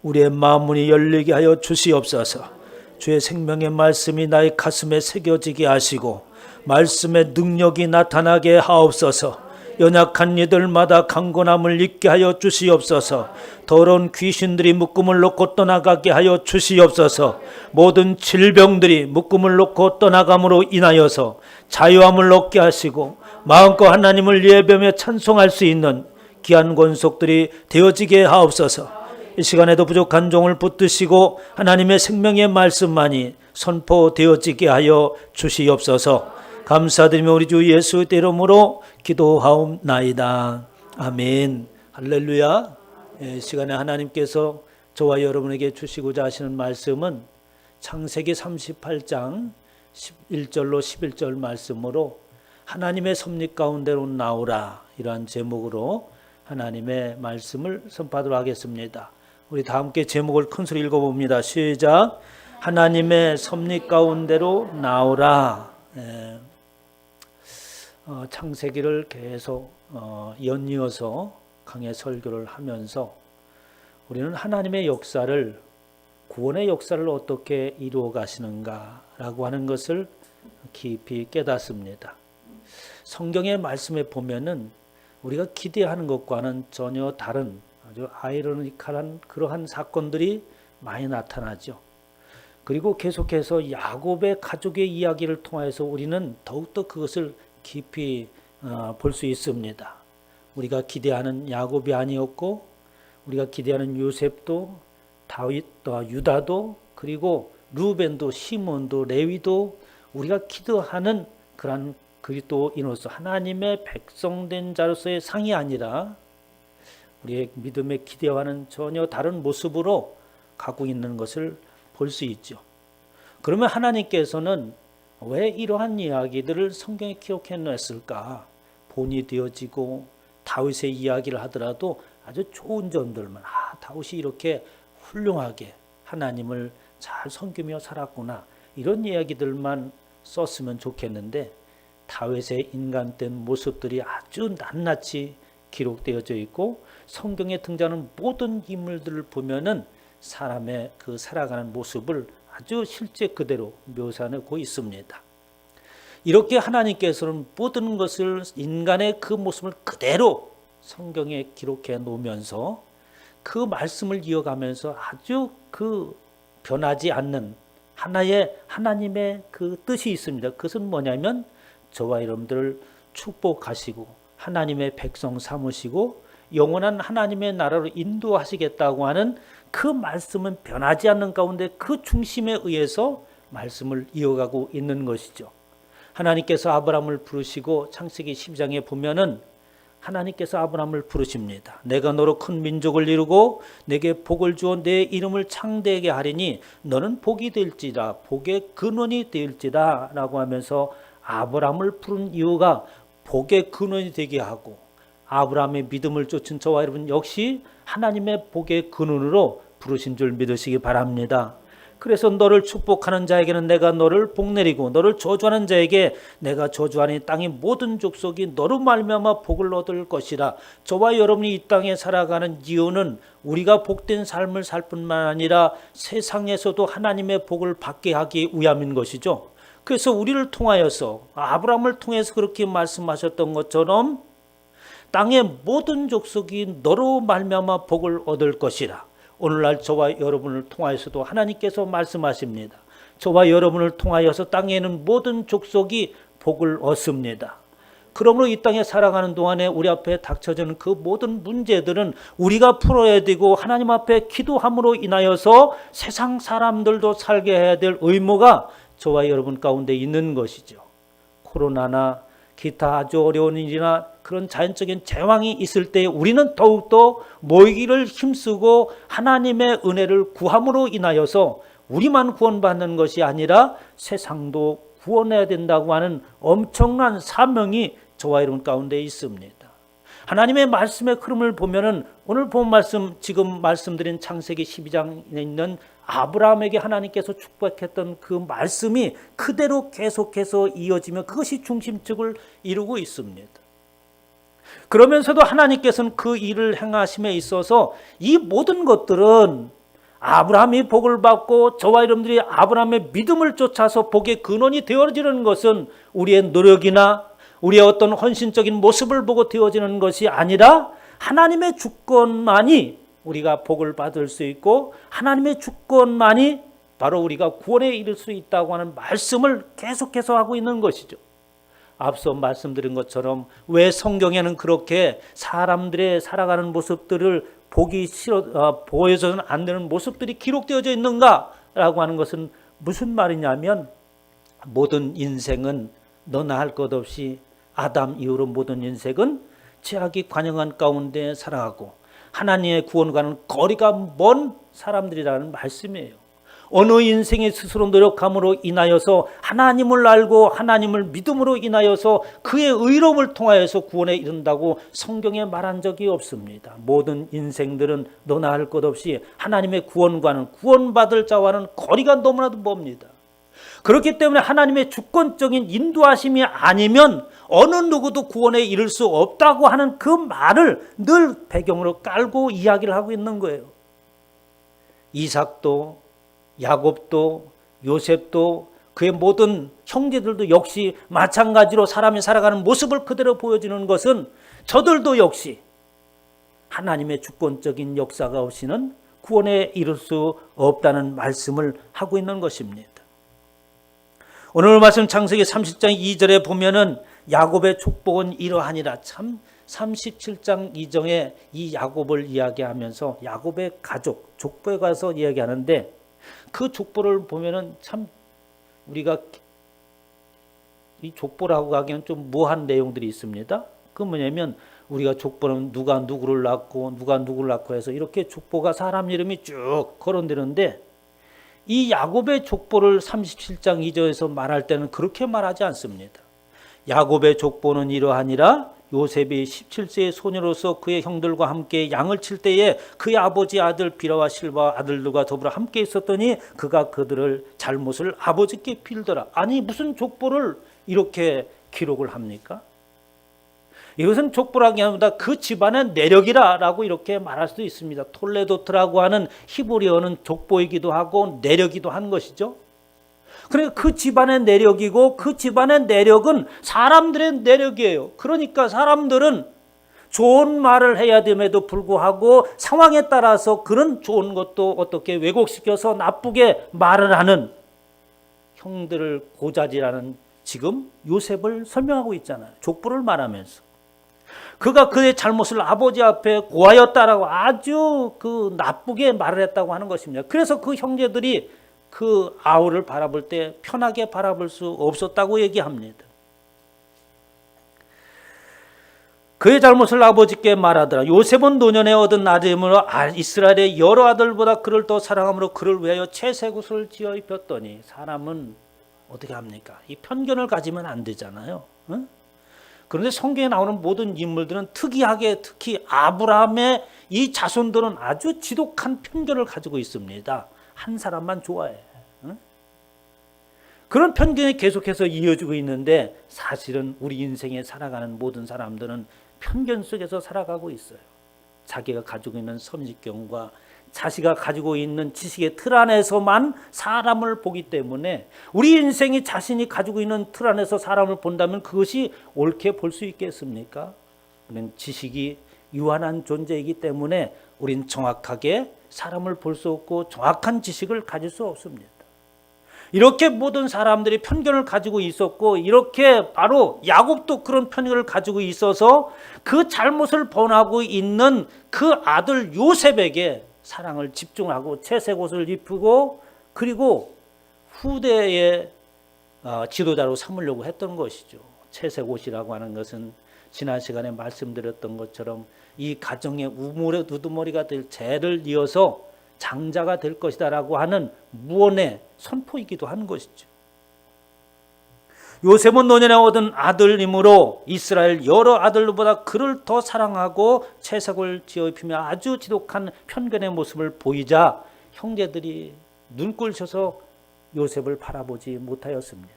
우리의 마음문이 열리게 하여 주시옵소서. 주의 생명의 말씀이 나의 가슴에 새겨지게 하시고 말씀의 능력이 나타나게 하옵소서. 연약한 이들마다 강건함을 잊게 하여 주시옵소서. 더러운 귀신들이 묶음을 놓고 떠나가게 하여 주시옵소서. 모든 질병들이 묶음을 놓고 떠나감으로 인하여서 자유함을 얻게 하시고 마음껏 하나님을 예배하며 찬송할 수 있는 귀한 권속들이 되어지게 하옵소서. 이 시간에도 부족한 종을 붙드시고 하나님의 생명의 말씀만이 선포되어지게 하여 주시옵소서. 감사드리며 우리 주 예수의 이름으로 기도하옵나이다. 아멘. 할렐루야. 시간에 하나님께서 저와 여러분에게 주시고자 하시는 말씀은 창세기 38장 11절로 11절 말씀으로 하나님의 섭리 가운데로 나오라, 이러한 제목으로 하나님의 말씀을 선포하도록 하겠습니다. 우리 다 함께 제목을 큰 소리 읽어봅니다. 시작. 하나님의 섭리 가운데로 나오라. 창세기를 계속 연이어서 강해 설교를 하면서 우리는 하나님의 역사를, 구원의 역사를 어떻게 이루어 가시는가라고 하는 것을 깊이 깨닫습니다. 성경의 말씀에 보면은 우리가 기대하는 것과는 전혀 다른 아주 아이러니컬한 그러한 사건들이 많이 나타나죠. 그리고 계속해서 야곱의 가족의 이야기를 통해서 우리는 더욱더 그것을 깊이 볼 수 있습니다. 우리가 기대하는 야곱이 아니었고, 우리가 기대하는 요셉도, 다윗도, 유다도, 그리고 루벤도, 시몬도, 레위도 우리가 기도하는 그런 그리스도인으로서 하나님의 백성된 자로서의 상이 아니라 우리의 믿음의 기대와는 전혀 다른 모습으로 가고 있는 것을 볼 수 있죠. 그러면 하나님께서는 왜 이러한 이야기들을 성경에 기록해 놨을까? 본이 되어지고 다윗의 이야기를 하더라도 아주 좋은 점들만, 다윗이 이렇게 훌륭하게 하나님을 잘 섬기며 살았구나, 이런 이야기들만 썼으면 좋겠는데 다윗의 인간된 모습들이 아주 낱낱이 기록되어져 있고 성경에 등장하는 모든 인물들을 보면은 사람의 그 살아가는 모습을 아주 실제 그대로 묘사하고 있습니다. 이렇게 하나님께서는 모든 것을, 인간의 그 모습을 그대로 성경에 기록해 놓으면서 그 말씀을 이어가면서 아주 그 변하지 않는 하나의 하나님의 그 뜻이 있습니다. 그것은 뭐냐면 저와 여러분들을 축복하시고 하나님의 백성 삼으시고 영원한 하나님의 나라로 인도하시겠다고 하는 그 말씀은 변하지 않는 가운데 그 중심에 의해서 말씀을 이어가고 있는 것이죠. 하나님께서 아브라함을 부르시고 창세기 12장에 보면은 하나님께서 아브라함을 부르십니다. 내가 너로 큰 민족을 이루고 내게 복을 주어 내 이름을 창대하게 하리니 너는 복이 될지라, 복의 근원이 될지라 라고 하면서 아브라함을 부른 이유가 복의 근원이 되게 하고, 아브라함의 믿음을 쫓은 저와 여러분 역시 하나님의 복의 근원으로 부르신 줄 믿으시기 바랍니다. 그래서 너를 축복하는 자에게는 내가 너를 복내리고 너를 저주하는 자에게 내가 저주하니 땅의 모든 족속이 너로 말미암아 복을 얻을 것이라. 저와 여러분이 이 땅에 살아가는 이유는 우리가 복된 삶을 살 뿐만 아니라 세상에서도 하나님의 복을 받게 하기 위함인 것이죠. 그래서 우리를 통하여서, 아브라함을 통해서 그렇게 말씀하셨던 것처럼 땅의 모든 족속이 너로 말미암아 복을 얻을 것이라. 오늘날 저와 여러분을 통하여서도 하나님께서 말씀하십니다. 저와 여러분을 통하여서 땅에 있는 모든 족속이 복을 얻습니다. 그러므로 이 땅에 살아가는 동안에 우리 앞에 닥쳐지는 그 모든 문제들은 우리가 풀어야 되고 하나님 앞에 기도함으로 인하여서 세상 사람들도 살게 해야 될 의무가 저와 여러분 가운데 있는 것이죠. 코로나나 기타 아주 어려운 일이나 그런 자연적인 재앙이 있을 때 우리는 더욱더 모이기를 힘쓰고 하나님의 은혜를 구함으로 인하여서 우리만 구원받는 것이 아니라 세상도 구원해야 된다고 하는 엄청난 사명이 저와 여러분 가운데 있습니다. 하나님의 말씀의 흐름을 보면은 오늘 본 말씀, 지금 말씀드린 창세기 12장에 있는 아브라함에게 하나님께서 축복했던 그 말씀이 그대로 계속해서 이어지며 그것이 중심축을 이루고 있습니다. 그러면서도 하나님께서는 그 일을 행하심에 있어서 이 모든 것들은 아브라함이 복을 받고 저와 여러분들이 아브라함의 믿음을 쫓아서 복의 근원이 되어지는 것은 우리의 노력이나 우리의 어떤 헌신적인 모습을 보고 되어지는 것이 아니라 하나님의 주권만이 우리가 복을 받을 수 있고 하나님의 주권만이 바로 우리가 구원에 이를 수 있다고 하는 말씀을 계속해서 하고 있는 것이죠. 앞서 말씀드린 것처럼 왜 성경에는 그렇게 사람들의 살아가는 모습들을 보기 싫어 보여서는 안 되는 모습들이 기록되어져 있는가라고 하는 것은 무슨 말이냐면 모든 인생은 너나 할 것 없이 아담 이후로 모든 인생은 죄악이 관영한 가운데 살아가고 하나님의 구원과는 거리가 먼 사람들이라는 말씀이에요. 어느 인생이 스스로 노력함으로 인하여서 하나님을 알고 하나님을 믿음으로 인하여서 그의 의로움을 통하여서 구원에 이른다고 성경에 말한 적이 없습니다. 모든 인생들은 너나 할 것 없이 하나님의 구원과는 구원받을 자와는 거리가 너무나도 멉니다. 그렇기 때문에 하나님의 주권적인 인도하심이 아니면 어느 누구도 구원에 이를 수 없다고 하는 그 말을 늘 배경으로 깔고 이야기를 하고 있는 거예요. 이삭도 야곱도 요셉도 그의 모든 형제들도 역시 마찬가지로 사람이 살아가는 모습을 그대로 보여주는 것은 저들도 역시 하나님의 주권적인 역사가 없이는 구원에 이를 수 없다는 말씀을 하고 있는 것입니다. 오늘 말씀 창세기 30장 2절에 보면은 야곱의 축복은 이러하니라. 참 37장 2절에 이 야곱을 이야기하면서 야곱의 가족, 족보에 가서 이야기하는데 그 족보를 보면은 참 우리가 이 족보라고 하기에는 좀 무한 내용들이 있습니다. 그 뭐냐면 우리가 족보는 누가 누구를 낳고 누가 누구를 낳고 해서 이렇게 족보가 사람 이름이 쭉 거론되는데 이 야곱의 족보를 37장 2절에서 말할 때는 그렇게 말하지 않습니다. 야곱의 족보는 이러하니라. 요셉이 17세의 소녀로서 그의 형들과 함께 양을 칠 때에 그의 아버지 아들 비라와 실바 아들들과 더불어 함께 있었더니 그가 그들을 잘못을 아버지께 빌더라. 아니 무슨 족보를 이렇게 기록을 합니까? 이것은 족보라기보다 그 집안의 내력이라고 이렇게 말할 수도 있습니다. 톨레도트라고 하는 히브리어는 족보이기도 하고 내력이기도 한 것이죠. 그러니까 그 집안의 내력이고 그 집안의 내력은 사람들의 내력이에요. 그러니까 사람들은 좋은 말을 해야 됨에도 불구하고 상황에 따라서 그런 좋은 것도 어떻게 왜곡시켜서 나쁘게 말을 하는 형들을 고자질하는 지금 요셉을 설명하고 있잖아요. 족보를 말하면서. 그가 그의 잘못을 아버지 앞에 고하였다라고 아주 그 나쁘게 말을 했다고 하는 것입니다. 그래서 그 형제들이 그 아우를 바라볼 때 편하게 바라볼 수 없었다고 얘기합니다. 그의 잘못을 아버지께 말하더라. 요셉은 노년에 얻은 아들이므로 이스라엘의 여러 아들보다 그를 더 사랑함으로 그를 위하여 채색옷을 지어 입혔더니 사람은 어떻게 합니까? 이 편견을 가지면 안 되잖아요. 응? 그런데 성경에 나오는 모든 인물들은 특이하게 특히 아브라함의 이 자손들은 아주 지독한 편견을 가지고 있습니다. 한 사람만 좋아해. 응? 그런 편견이 계속해서 이어지고 있는데 사실은 우리 인생에 살아가는 모든 사람들은 편견 속에서 살아가고 있어요. 자기가 가지고 있는 선입견과 자기가 가지고 있는 지식의 틀 안에서만 사람을 보기 때문에 우리 인생이 자신이 가지고 있는 틀 안에서 사람을 본다면 그것이 옳게 볼 수 있겠습니까? 우리는 지식이 유한한 존재이기 때문에 우린 정확하게 사람을 볼 수 없고 정확한 지식을 가질 수 없습니다. 이렇게 모든 사람들이 편견을 가지고 있었고 이렇게 바로 야곱도 그런 편견을 가지고 있어서 그 잘못을 범하고 있는 그 아들 요셉에게 사랑을 집중하고 채색 옷을 입히고 그리고 후대의 지도자로 삼으려고 했던 것이죠. 채색 옷이라고 하는 것은 지난 시간에 말씀드렸던 것처럼 이 가정의 우두머리가 될 재를 이어서 장자가 될 것이다라고 하는 무언의 선포이기도 하는 것이죠. 요셉은 노년에 얻은 아들이므로 이스라엘 여러 아들보다 그를 더 사랑하고 채색을 지어 입히며 아주 지독한 편견의 모습을 보이자 형제들이 눈꼴 셔서 요셉을 바라보지 못하였습니다.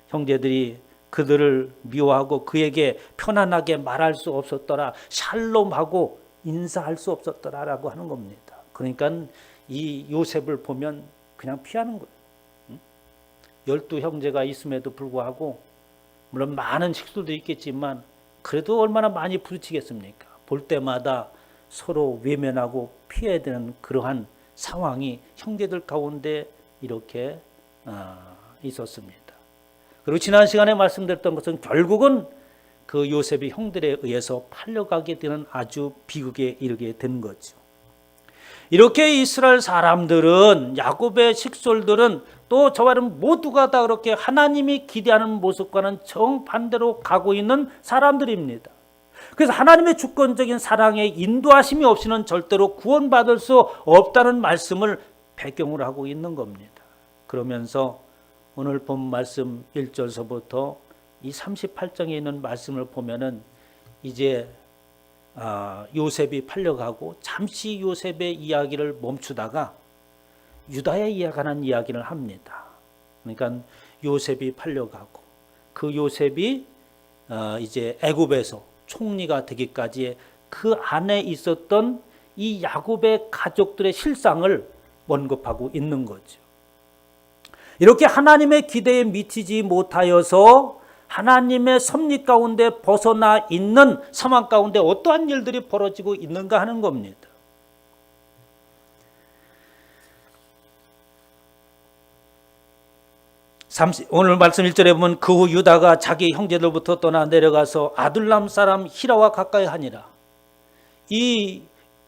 형제들이 그들을 미워하고 그에게 편안하게 말할 수 없었더라, 샬롬하고 인사할 수 없었더라라고 하는 겁니다. 그러니까 이 요셉을 보면 그냥 피하는 거예요. 12형제가 있음에도 불구하고 물론 많은 식수도 있겠지만 그래도 얼마나 많이 부딪히겠습니까? 볼 때마다 서로 외면하고 피해야 되는 그러한 상황이 형제들 가운데 이렇게 있었습니다. 그리고 지난 시간에 말씀드렸던 것은 결국은 그 요셉이 형들에 의해서 팔려가게 되는 아주 비극에 이르게 된 거죠. 이렇게 이스라엘 사람들은 야곱의 식솔들은 또 저와는 모두가 다 그렇게 하나님이 기대하는 모습과는 정반대로 가고 있는 사람들입니다. 그래서 하나님의 주권적인 사랑에 인도하심이 없이는 절대로 구원받을 수 없다는 말씀을 배경으로 하고 있는 겁니다. 그러면서 오늘 본 말씀 1절서부터 이 38장에 있는 말씀을 보면은 이제 요셉이 팔려가고 잠시 요셉의 이야기를 멈추다가 유다에 관한 이야기를 합니다. 그러니까 요셉이 팔려가고 그 요셉이 이제 애굽에서 총리가 되기까지 그 안에 있었던 이 야곱의 가족들의 실상을 언급하고 있는 거죠. 이렇게 하나님의 기대에 미치지 못하여서 하나님의 섭리 가운데 벗어나 있는 상황 가운데 어떠한 일들이 벌어지고 있는가 하는 겁니다. 오늘 말씀 1절에 보면 그 후 유다가 자기 형제들부터 떠나 내려가서 아둘람 사람 히라와 가까이 하니라. 이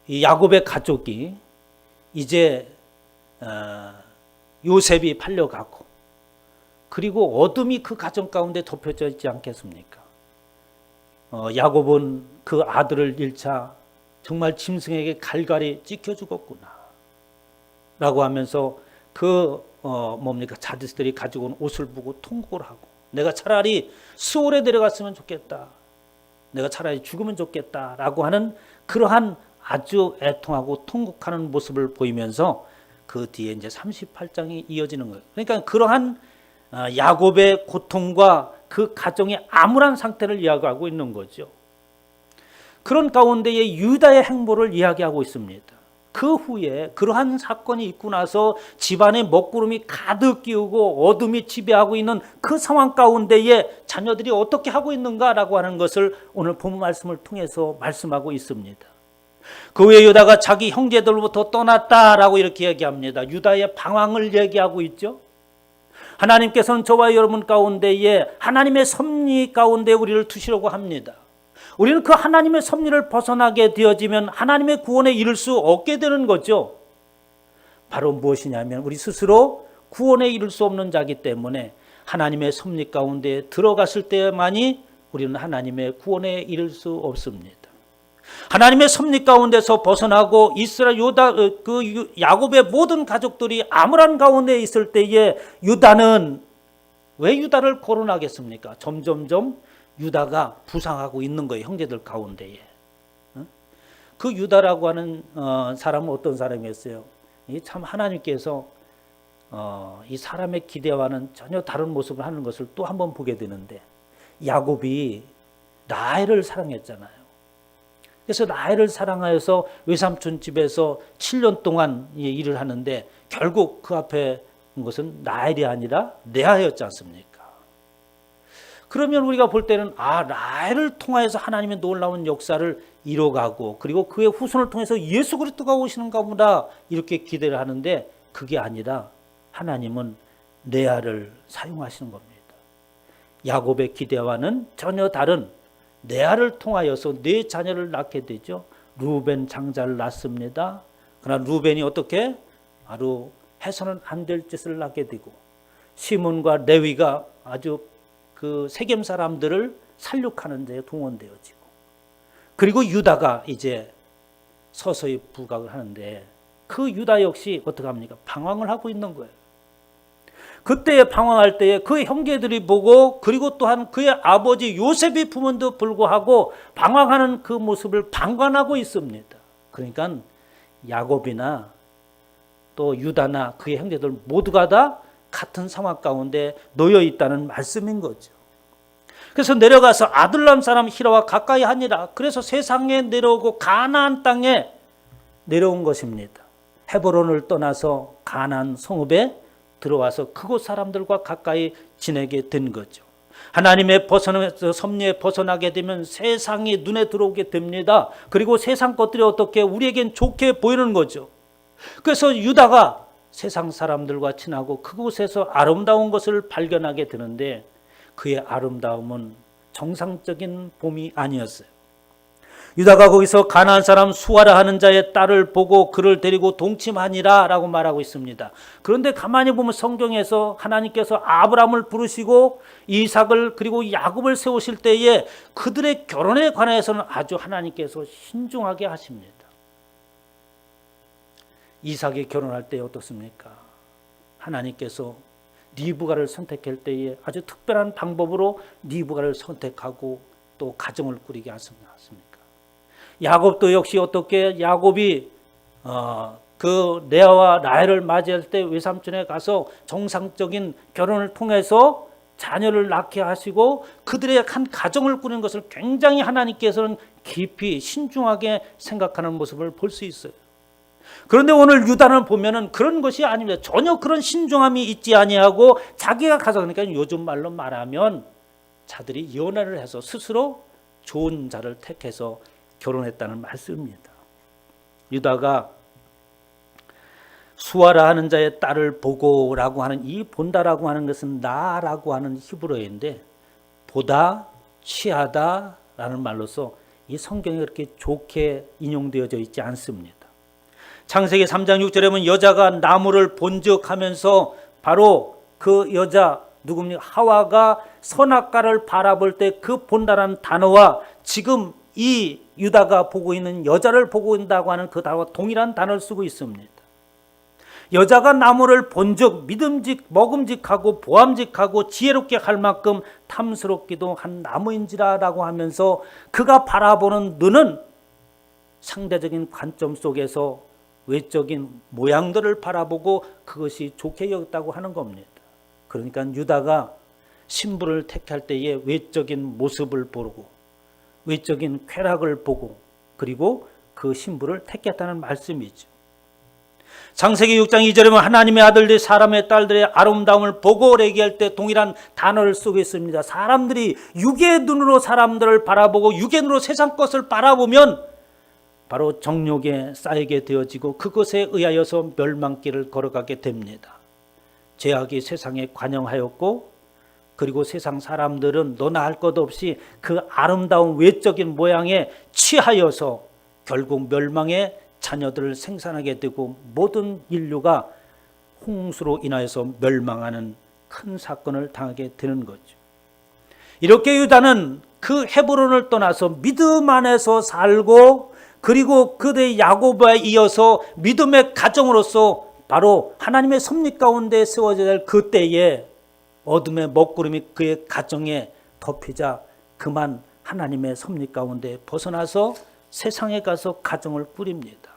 야곱의 가족이 이제 요셉이 팔려가고 그리고 어둠이 그 가정 가운데 덮여져 있지 않겠습니까? 야곱은 그 아들을 잃자 정말 짐승에게 갈갈이 찢겨 죽었구나 라고 하면서 자들들이 가지고 온 옷을 보고 통곡을 하고 내가 차라리 수월에 내려갔으면 좋겠다, 내가 차라리 죽으면 좋겠다 라고 하는 그러한 아주 애통하고 통곡하는 모습을 보이면서 그 뒤에 이제 38장이 이어지는 거예요. 그러니까 그러한 야곱의 고통과 그 가정의 암울한 상태를 이야기하고 있는 거죠. 그런 가운데에 유다의 행보를 이야기하고 있습니다. 그 후에 그러한 사건이 있고 나서 집안에 먹구름이 가득 끼우고 어둠이 지배하고 있는 그 상황 가운데에 자녀들이 어떻게 하고 있는가라고 하는 것을 오늘 본문 말씀을 통해서 말씀하고 있습니다. 그 후에 유다가 자기 형제들로부터 떠났다라고 이렇게 얘기합니다. 유다의 방황을 얘기하고 있죠. 하나님께서는 저와 여러분 가운데에 하나님의 섭리 가운데 우리를 두시려고 합니다. 우리는 그 하나님의 섭리를 벗어나게 되어지면 하나님의 구원에 이를 수 없게 되는 거죠. 바로 무엇이냐면 우리 스스로 구원에 이를 수 없는 자기 때문에 하나님의 섭리 가운데 들어갔을 때만이 우리는 하나님의 구원에 이를 수 없습니다. 하나님의 섭리 가운데서 벗어나고 이스라엘 야곱의 모든 가족들이 암울한 가운데 있을 때에 유다는 왜 유다를 거론하겠습니까? 점점점 유다가 부상하고 있는 거예요. 형제들 가운데에. 그 유다라고 하는 사람은 어떤 사람이었어요? 참 하나님께서 이 사람의 기대와는 전혀 다른 모습을 하는 것을 또 한번 보게 되는데 야곱이 라헬을 사랑했잖아요. 그래서 라헬을 사랑하여서 외삼촌 집에서 7년 동안 일을 하는데 결국 그 앞에 온 것은 라헬이 아니라 레아였지 않습니까? 그러면 우리가 볼 때는 라헬을 통하여서 하나님의 놀라운 역사를 이뤄가고 그리고 그의 후손을 통해서 예수 그리스도가 오시는가 보다 이렇게 기대를 하는데 그게 아니라 하나님은 레아를 사용하시는 겁니다. 야곱의 기대와는 전혀 다른 레아를 통하여서 네 자녀를 낳게 되죠. 루벤 장자를 낳습니다. 그러나 루벤이 어떻게 바로 해서는 안 될 짓을 낳게 되고 시몬과 레위가 아주 그 세겜 사람들을 살육하는 데 동원되어지고 그리고 유다가 이제 서서히 부각을 하는데 그 유다 역시 어떻게 합니까? 방황을 하고 있는 거예요. 그때 방황할 때에 그 형제들이 보고 그리고 또한 그의 아버지 요셉이 품은데도 불구하고 방황하는 그 모습을 방관하고 있습니다. 그러니까 야곱이나 또 유다나 그의 형제들 모두가 다 같은 상황 가운데 놓여 있다는 말씀인 거죠. 그래서 내려가서 아둘람 사람 히라와 가까이 하니라. 그래서 세상에 내려오고 가나안 땅에 내려온 것입니다. 헤브론을 떠나서 가나안 성읍에 들어와서 그곳 사람들과 가까이 지내게 된 거죠. 하나님의 섭리에 벗어나게 되면 세상이 눈에 들어오게 됩니다. 그리고 세상 것들이 어떻게 우리에겐 좋게 보이는 거죠. 그래서 유다가 세상 사람들과 친하고 그곳에서 아름다운 것을 발견하게 되는데 그의 아름다움은 정상적인 봄이 아니었어요. 유다가 거기서 가나안 사람 수아라 하는 자의 딸을 보고 그를 데리고 동침하니라 라고 말하고 있습니다. 그런데 가만히 보면 성경에서 하나님께서 아브라함을 부르시고 이삭을 그리고 야곱을 세우실 때에 그들의 결혼에 관해서는 아주 하나님께서 신중하게 하십니다. 이삭이 결혼할 때 어떻습니까? 하나님께서 리브가를 선택할 때에 아주 특별한 방법으로 리브가를 선택하고 또 가정을 꾸리게 하십니다. 야곱도 역시 어떻게 야곱이 그 레아와 라헬을 맞이할 때 외삼촌에 가서 정상적인 결혼을 통해서 자녀를 낳게 하시고 그들의 한 가정을 꾸리는 것을 굉장히 하나님께서는 깊이 신중하게 생각하는 모습을 볼 수 있어요. 그런데 오늘 유다는 보면은 그런 것이 아닙니다. 전혀 그런 신중함이 있지 아니하고 자기가 가서 그러니까 요즘 말로 말하면 자들이 연애를 해서 스스로 좋은 자를 택해서 결혼했다는 말씀입니다. 유다가 수아라 하는 자의 딸을 보고라고 하는 이 본다라고 하는 것은 나라고 하는 히브리어인데 보다 취하다라는 말로서 이 성경에 그렇게 좋게 인용되어져 있지 않습니다. 창세기 3장 6절에 보면 여자가 나무를 본즉 바로 그 여자 누굽니까? 하와가 선악과를 바라볼 때 그 본다라는 단어와 지금 이 유다가 보고 있는 여자를 보고 있다고 하는 그 단어와 동일한 단어를 쓰고 있습니다. 여자가 나무를 본즉 먹음직하고 보암직하고 지혜롭게 할 만큼 탐스럽기도 한 나무인지라라고 하면서 그가 바라보는 눈은 상대적인 관점 속에서 외적인 모양들을 바라보고 그것이 좋게 여겼다고 하는 겁니다. 그러니까 유다가 신부를 택할 때의 외적인 모습을 보고 외적인 쾌락을 보고 그리고 그 신부를 택했다는 말씀이죠. 창세기 6장 2절에 보면 하나님의 아들들이 사람의 딸들의 아름다움을 보고 얘기할 때 동일한 단어를 쓰고 있습니다. 사람들이 육의 눈으로 사람들을 바라보고 육의 눈으로 세상 것을 바라보면 바로 정욕에 쌓이게 되어지고 그것에 의하여서 멸망길을 걸어가게 됩니다. 죄악이 세상에 관영하였고 그리고 세상 사람들은 너나 할 것 없이 그 아름다운 외적인 모양에 취하여서 결국 멸망의 자녀들을 생산하게 되고 모든 인류가 홍수로 인하여서 멸망하는 큰 사건을 당하게 되는 거죠. 이렇게 유다는 그 헤브론을 떠나서 믿음 안에서 살고 그리고 그의 야곱에 이어서 믿음의 가정으로서 바로 하나님의 섭리 가운데 세워져야 될 그때에 어둠의 먹구름이 그의 가정에 덮이자 그만 하나님의 섭리 가운데 벗어나서 세상에 가서 가정을 꾸립니다.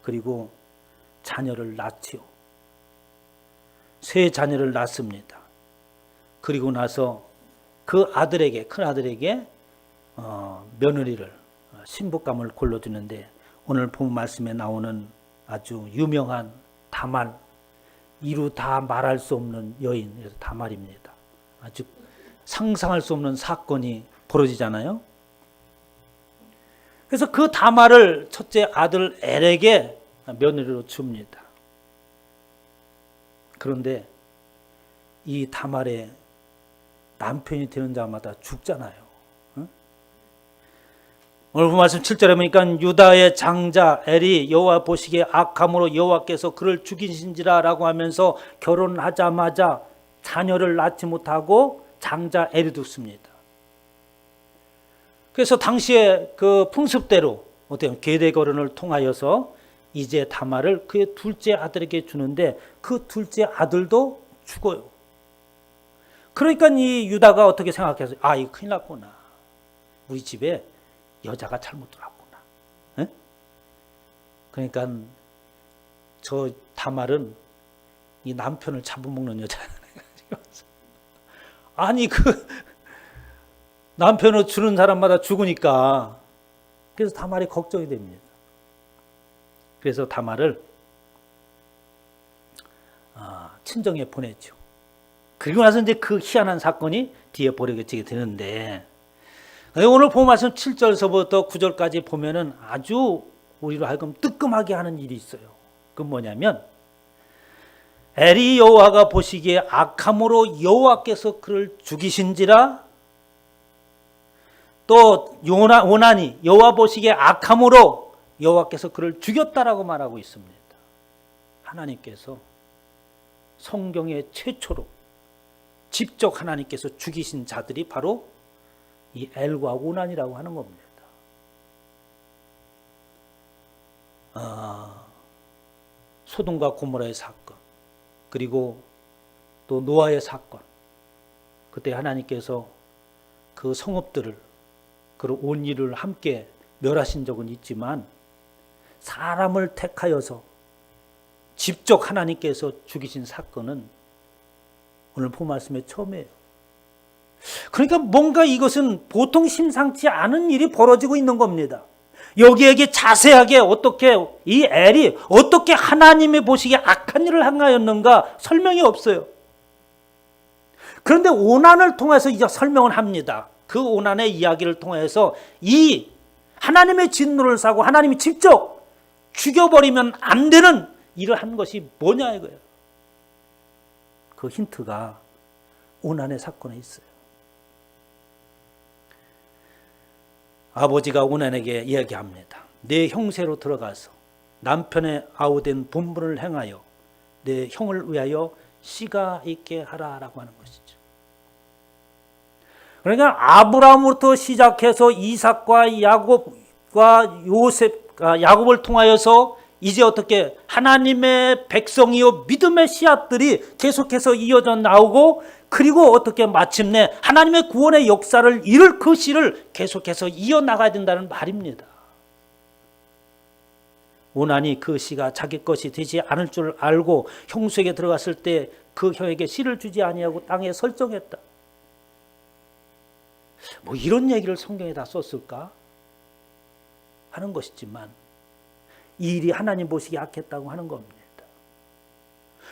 그리고 자녀를 낳지요. 세 자녀를 낳습니다. 그리고 나서 그 아들에게 큰 아들에게 며느리를 신부감을 골라주는데 오늘 본 말씀에 나오는 아주 유명한 다말 이루 다 말할 수 없는 여인 다말입니다. 아주 상상할 수 없는 사건이 벌어지잖아요. 그래서 그 다말을 첫째 아들 엘에게 며느리로 줍니다. 그런데 이 다말의 남편이 되는 자마다 죽잖아요. 응? 오늘 본 말씀 7절에 보니까 유다의 장자 엘이 여호와 보시기에 악함으로 여호와께서 그를 죽이신지라 라고 하면서 결혼하자마자 자녀를 낳지 못하고 장자 엘이 죽습니다. 그래서 당시에 그 풍습대로 어떤 계대거론을 통하여서 이제 다말을 그의 둘째 아들에게 주는데 그 둘째 아들도 죽어요. 그러니까 이 유다가 어떻게 생각해서 아, 이거 큰일 났구나. 우리 집에 여자가 잘못 들어왔구나. 에? 그러니까 저 다말은 이 남편을 잡아먹는 여자야. 아니 그 남편을 주는 사람마다 죽으니까 그래서 다말이 걱정이 됩니다. 그래서 다말을 친정에 보냈죠. 그리고 나서 이제 그 희한한 사건이 뒤에 벌어지게 되는데 오늘 본 말씀 7절서부터 9절까지 보면은 아주 우리로 하여금 뜨끔하게 하는 일이 있어요. 그건 뭐냐면 엘이 여호와가 보시기에 악함으로 여호와께서 그를 죽이신지라 또 오난이 여호와 보시기에 악함으로 여호와께서 그를 죽였다라고 말하고 있습니다. 하나님께서 성경의 최초로 직접 하나님께서 죽이신 자들이 바로 이 엘과 오난이라고 하는 겁니다. 소돔과 고모라의 사건, 그리고 또 노아의 사건, 그때 하나님께서 그 성읍들을 그 온 일을 함께 멸하신 적은 있지만 사람을 택하여서 직접 하나님께서 죽이신 사건은 오늘 본 말씀의 처음이에요. 그러니까 뭔가 이것은 보통 심상치 않은 일이 벌어지고 있는 겁니다. 여기에게 자세하게 어떻게 이 엘이 어떻게 하나님이 보시기에 악한 일을 행하였는가 설명이 없어요. 그런데 오난을 통해서 이제 설명을 합니다. 그 오난의 이야기를 통해서 이 하나님의 진노를 사고 하나님이 직접 죽여버리면 안 되는 일을 한 것이 뭐냐 이거예요. 그 힌트가 오난의 사건에 있어요. 아버지가 오난에게 이야기합니다. 내 형세로 들어가서 남편의 아우된 본분을 행하여 내 형을 위하여 씨가 있게 하라라고 하는 것이죠. 그러니까 아브라함부터 시작해서 이삭과 야곱과 야곱을 통하여서 이제 어떻게 하나님의 백성이요 믿음의 씨앗들이 계속해서 이어져 나오고 그리고 어떻게 마침내 하나님의 구원의 역사를 이룰 그 씨를 계속해서 이어나가야 된다는 말입니다. 오난이 그 씨가 자기 것이 되지 않을 줄 알고 형수에게 들어갔을 때 그 형에게 씨를 주지 아니하고 땅에 설정했다. 뭐 이런 얘기를 성경에다 썼을까 하는 것이지만 이 일이 하나님 보시기에 악했다고 하는 겁니다.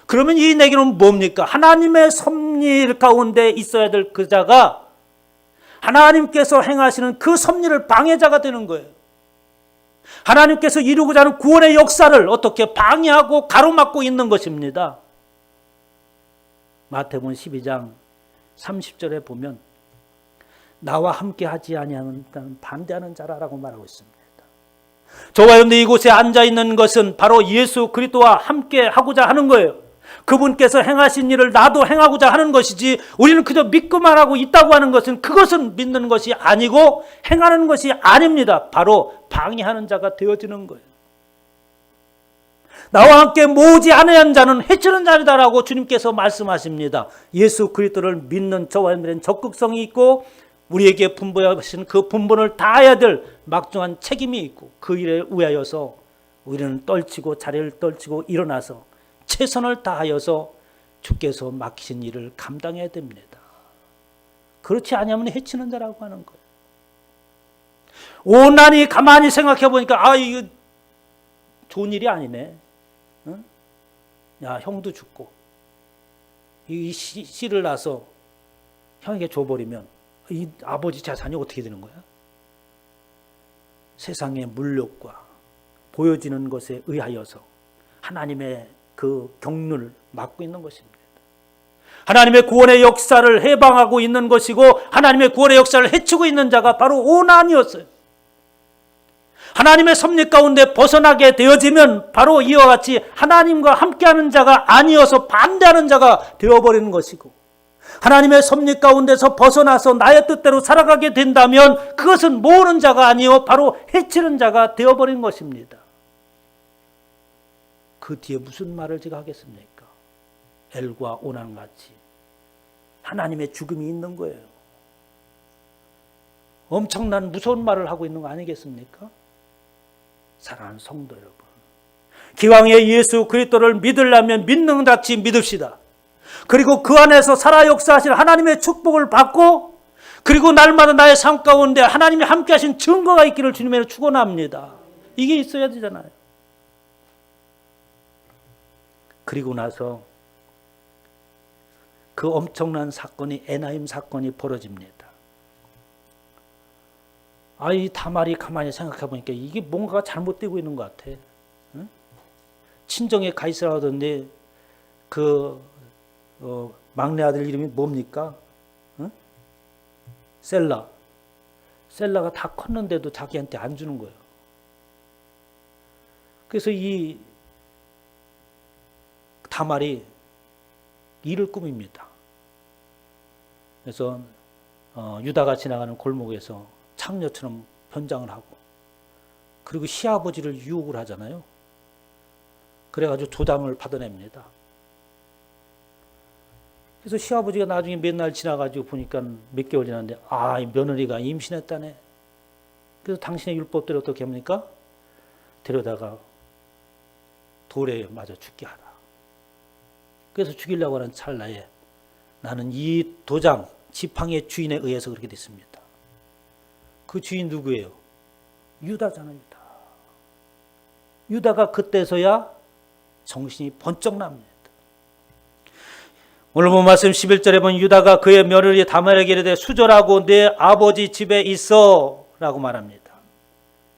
그러면 이 내기는 뭡니까? 하나님의 섭리 가운데 있어야 될 그 자가 하나님께서 행하시는 그 섭리를 방해자가 되는 거예요. 하나님께서 이루고자 하는 구원의 역사를 어떻게 방해하고 가로막고 있는 것입니다. 마태복음 12장 30절에 보면 나와 함께 하지 아니하는 반대하는 자라라고 말하고 있습니다. 저와 여러분들 이곳에 앉아있는 것은 바로 예수 그리스도와 함께 하고자 하는 거예요. 그분께서 행하신 일을 나도 행하고자 하는 것이지 우리는 그저 믿고만 하고 있다고 하는 것은 그것은 믿는 것이 아니고 행하는 것이 아닙니다. 바로 방해하는 자가 되어지는 거예요. 나와 함께 모으지 않은 자는 해치는 자이다라고 주님께서 말씀하십니다. 예수 그리스도를 믿는 저와 여러분들은 적극성이 있고 우리에게 분부하신 그 분분을 다해야 될 막중한 책임이 있고 그 일에 의하여서 우리는 떨치고 자리를 떨치고 일어나서 최선을 다하여서 주께서 맡기신 일을 감당해야 됩니다. 그렇지 않으면 해치는 자라고 하는 거예요. 오난이 가만히 생각해 보니까 이거 좋은 일이 아니네. 응? 야, 형도 죽고 이 씨를 낳아서 형에게 줘버리면 이 아버지 재산이 어떻게 되는 거야? 세상의 물욕과 보여지는 것에 의하여서 하나님의 그 경륜을 막고 있는 것입니다. 하나님의 구원의 역사를 해방하고 있는 것이고 하나님의 구원의 역사를 해치고 있는 자가 바로 오난이었어요. 하나님의 섭리 가운데 벗어나게 되어지면 바로 이와 같이 하나님과 함께하는 자가 아니어서 반대하는 자가 되어버리는 것이고, 하나님의 섭리 가운데서 벗어나서 나의 뜻대로 살아가게 된다면 그것은 모으는 자가 아니요 바로 해치는 자가 되어버린 것입니다. 그 뒤에 무슨 말을 제가 하겠습니까? 엘과 오난같이 하나님의 죽음이 있는 거예요. 엄청난 무서운 말을 하고 있는 거 아니겠습니까? 사랑하는 성도 여러분, 기왕에 예수 그리스도를 믿으려면 믿는 같이 믿읍시다. 그리고 그 안에서 살아 역사하시는 하나님의 축복을 받고, 그리고 날마다 나의 삶 가운데 하나님이 함께 하신 증거가 있기를 주님으로 축원합니다. 이게 있어야 되잖아요. 그리고 나서 그 엄청난 사건이, 에나임 사건이 벌어집니다. 이 다말이 가만히 생각해 보니까 이게 뭔가가 잘못되고 있는 것 같아. 응? 친정에 가 있으라 하던데 막내 아들 이름이 뭡니까? 응? 셀라가 다 컸는데도 자기한테 안 주는 거예요. 그래서 이 다말이 일을 꾸밉니다. 그래서 유다가 지나가는 골목에서 창녀처럼 변장을 하고, 그리고 시아버지를 유혹을 하잖아요. 그래가지고 조담을 받아냅니다. 그래서 시아버지가 나중에 몇 날 지나가지고 보니까 몇 개월 지났는데, 이 며느리가 임신했다네. 그래서 당신의 율법대로 어떻게 합니까? 데려다가 돌에 맞아 죽게 하라. 그래서 죽이려고 하는 찰나에 나는 이 도장, 지팡이의 주인에 의해서 그렇게 됐습니다. 그 주인 누구예요? 유다잖아요. 유다가 그때서야 정신이 번쩍 납니다. 오늘 본 말씀 11절에 보면 유다가 그의 며느리 다말에게 이르되 수절하고 내 아버지 집에 있어 라고 말합니다.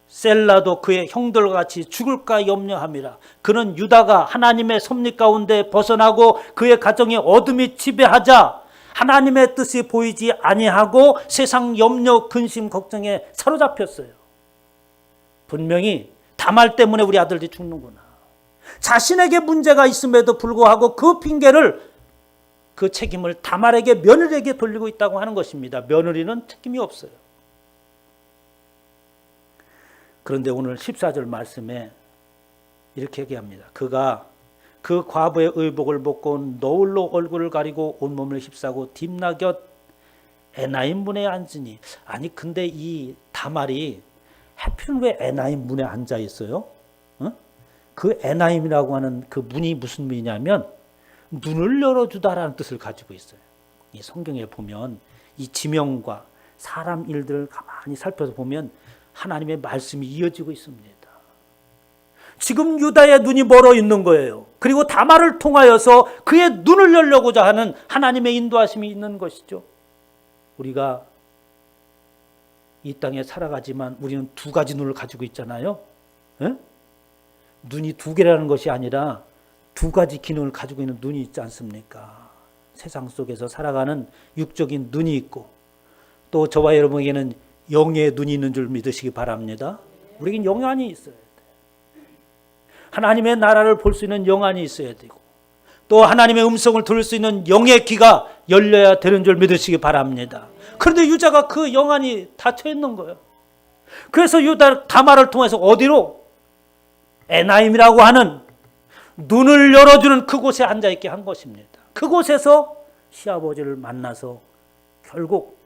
셀라도 그의 형들과 같이 죽을까 염려함이라. 그는 유다가 하나님의 섭리 가운데 벗어나고 그의 가정에 어둠이 지배하자 하나님의 뜻이 보이지 아니하고 세상 염려, 근심, 걱정에 사로잡혔어요. 분명히 다말 때문에 우리 아들들이 죽는구나. 자신에게 문제가 있음에도 불구하고 그 핑계를, 그 책임을 다말에게, 며느리에게 돌리고 있다고 하는 것입니다. 며느리는 책임이 없어요. 그런데 오늘 14절 말씀에 이렇게 얘기합니다. 그가 그 과부의 의복을 벗고 너울로 얼굴을 가리고 온몸을 휩싸고 딥나곁 에나임 문에 앉으니. 아니 근데 이 다말이 하필 왜 에나임 문에 앉아 있어요? 그 에나임이라고 하는 그 문이 무슨 문이냐면 눈을 열어주다라는 뜻을 가지고 있어요. 이 성경에 보면 이 지명과 사람 일들을 가만히 살펴서 보면 하나님의 말씀이 이어지고 있습니다. 지금 유다의 눈이 멀어 있는 거예요. 그리고 다말을 통하여서 그의 눈을 열려고자 하는 하나님의 인도하심이 있는 것이죠. 우리가 이 땅에 살아가지만 우리는 두 가지 눈을 가지고 있잖아요. 에? 눈이 두 개라는 것이 아니라 두 가지 기능을 가지고 있는 눈이 있지 않습니까? 세상 속에서 살아가는 육적인 눈이 있고, 또 저와 여러분에게는 영의 눈이 있는 줄 믿으시기 바랍니다. 우리에겐 영안이 있어요. 하나님의 나라를 볼 수 있는 영안이 있어야 되고, 또 하나님의 음성을 들을 수 있는 영의 귀가 열려야 되는 줄 믿으시기 바랍니다. 그런데 유다가 그 영안이 닫혀 있는 거예요. 그래서 유다 다말을 통해서 어디로? 에나임이라고 하는 눈을 열어주는 그곳에 앉아있게 한 것입니다. 그곳에서 시아버지를 만나서 결국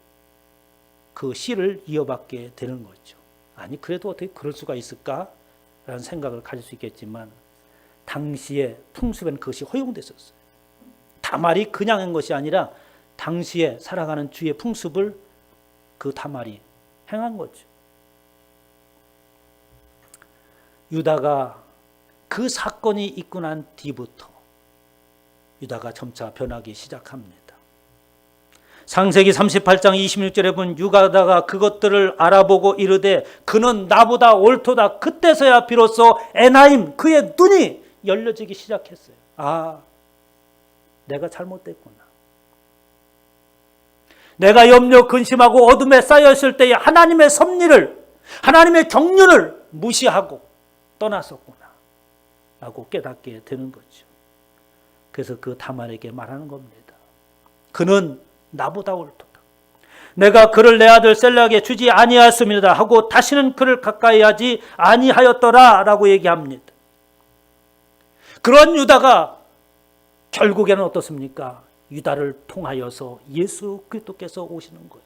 그 씨를 이어받게 되는 거죠. 아니 그래도 어떻게 그럴 수가 있을까? 라는 생각을 가질 수 있겠지만 당시의 풍습에는 그것이 허용됐었어요. 다말이 그냥 한 것이 아니라 당시에 살아가는 주의 풍습을 그 다말이 행한 거죠. 유다가 그 사건이 있고 난 뒤부터 유다가 점차 변하기 시작합니다. 창세기 38장 26절에 보면 유다가 그것들을 알아보고 이르되 그는 나보다 옳도다. 그때서야 비로소 에나임 그의 눈이 열려지기 시작했어요. 아, 내가 잘못됐구나. 내가 염려 근심하고 어둠에 쌓여있을 때에 하나님의 섭리를, 하나님의 경륜을 무시하고 떠났었구나 라고 깨닫게 되는 거죠. 그래서 그 다말에게 말하는 겁니다. 그는 나보다 옳도다. 내가 그를 내 아들 셀락에 주지 아니하였습니다 하고 다시는 그를 가까이 하지 아니하였더라 라고 얘기합니다. 그런 유다가 결국에는 어떻습니까? 유다를 통하여서 예수 그리스도께서 오시는 거예요.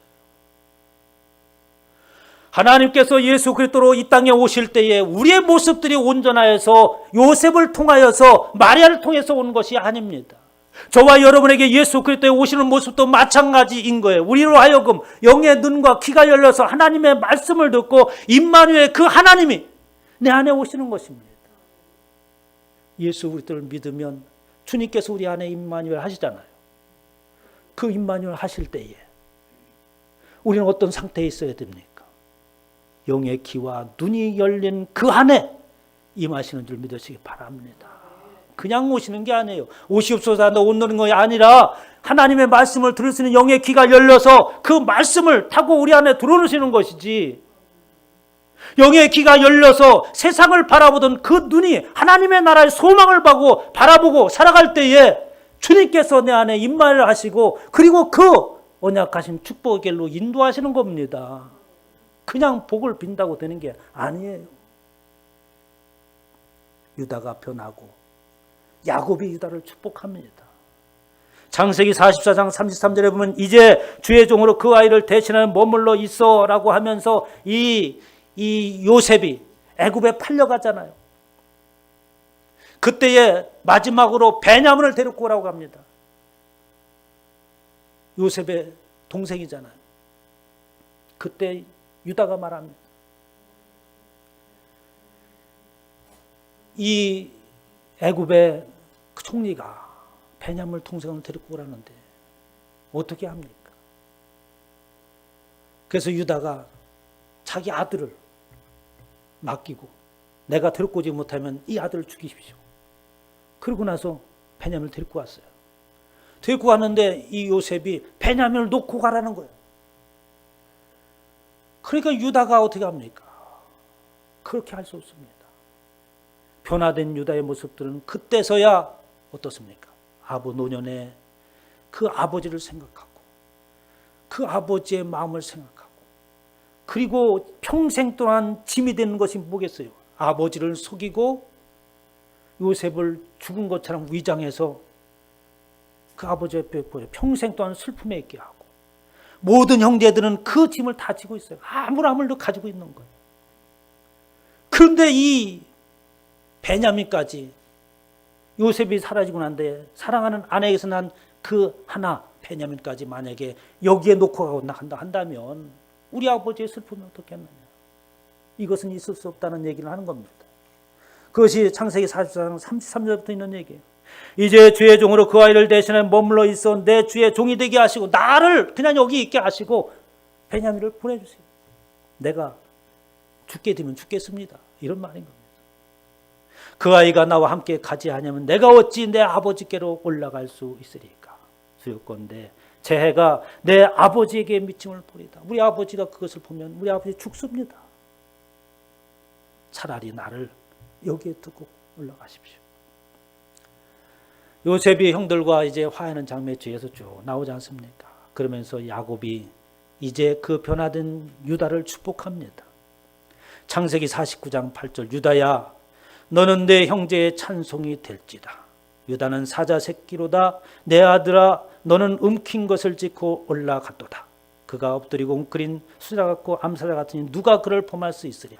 하나님께서 예수 그리스도로 이 땅에 오실 때에 우리의 모습들이 온전하여서 요셉을 통하여서 마리아를 통해서 온 것이 아닙니다. 저와 여러분에게 예수 그리스도에 오시는 모습도 마찬가지인 거예요. 우리로 하여금 영의 눈과 귀가 열려서 하나님의 말씀을 듣고 임마누엘 그 하나님이 내 안에 오시는 것입니다. 예수 그리스도를 믿으면 주님께서 우리 안에 임마누엘 하시잖아요. 그 임마누엘 하실 때에 우리는 어떤 상태에 있어야 됩니까? 영의 귀와 눈이 열린 그 안에 임하시는 줄 믿으시기 바랍니다. 그냥 오시는 게 아니에요. 오시옵소서 한다 오는 것이 아니라 하나님의 말씀을 들을 수 있는 영의 귀가 열려서 그 말씀을 타고 우리 안에 들어오시는 것이지, 영의 귀가 열려서 세상을 바라보던 그 눈이 하나님의 나라의 소망을 바라보고 살아갈 때에 주님께서 내 안에 임마를 하시고 그리고 그 언약하신 축복의 길로 인도하시는 겁니다. 그냥 복을 빈다고 되는 게 아니에요. 유다가 변하고 야곱이 유다를 축복합니다. 창세기 44장 33절에 보면 이제 주의 종으로 그 아이를 대신하여 머물러 있어 라고 하면서 이 요셉이 애굽에 팔려가잖아요. 그때에 마지막으로 베냐민을 데리고 오라고 합니다. 요셉의 동생이잖아요. 그때 유다가 말합니다. 이 애굽의 그 총리가 베냐민 동생을 데리고 오라는데 어떻게 합니까? 그래서 유다가 자기 아들을 맡기고 내가 데리고 오지 못하면 이 아들을 죽이십시오. 그러고 나서 베냐민을 데리고 왔어요. 데리고 왔는데 이 요셉이 베냐민을 놓고 가라는 거예요. 그러니까 유다가 어떻게 합니까? 그렇게 할 수 없습니다. 변화된 유다의 모습들은 그때서야 어떻습니까? 아부 노년에 그 아버지를 생각하고 그 아버지의 마음을 생각하고 그리고 평생 동안 짐이 되는 것이 뭐겠어요? 아버지를 속이고 요셉을 죽은 것처럼 위장해서 그 아버지 옆에 보여 평생 동안 슬픔에 있게 하고 모든 형제들은 그 짐을 다 지고 있어요. 아물아물도 가지고 있는 거예요. 그런데 이 베냐민까지 요셉이 사라지고 난 뒤에 사랑하는 아내에게서 난 그 하나 베냐민까지 만약에 여기에 놓고 간다 한다면 우리 아버지의 슬픔이 어떻겠느냐. 이것은 있을 수 없다는 얘기를 하는 겁니다. 그것이 창세기 44장 33절부터 있는 얘기예요. 이제 주의 종으로 그 아이를 대신해 머물러 있어 내 주의 종이 되게 하시고 나를 그냥 여기 있게 하시고 베냐민을 보내주세요. 내가 죽게 되면 죽겠습니다. 이런 말인 겁니다. 그 아이가 나와 함께 가지 아니하면 내가 어찌 내 아버지께로 올라갈 수 있으리까. 주였건대 제 해가 내 아버지에게 미침을 보리다. 우리 아버지가 그것을 보면 우리 아버지 죽습니다. 차라리 나를 여기에 두고 올라가십시오. 요셉이 형들과 이제 화해하는 장면에 뒤에서 쭉 나오지 않습니까? 그러면서 야곱이 이제 그 변화된 유다를 축복합니다. 창세기 49장 8절 유다야 너는 내 형제의 찬송이 될지다. 유다는 사자 새끼로다. 내 아들아 너는 움킨 것을 짚고 올라갔도다. 그가 엎드리고 웅크린 수자 같고 암사자 같으니 누가 그를 범할 수 있으랴.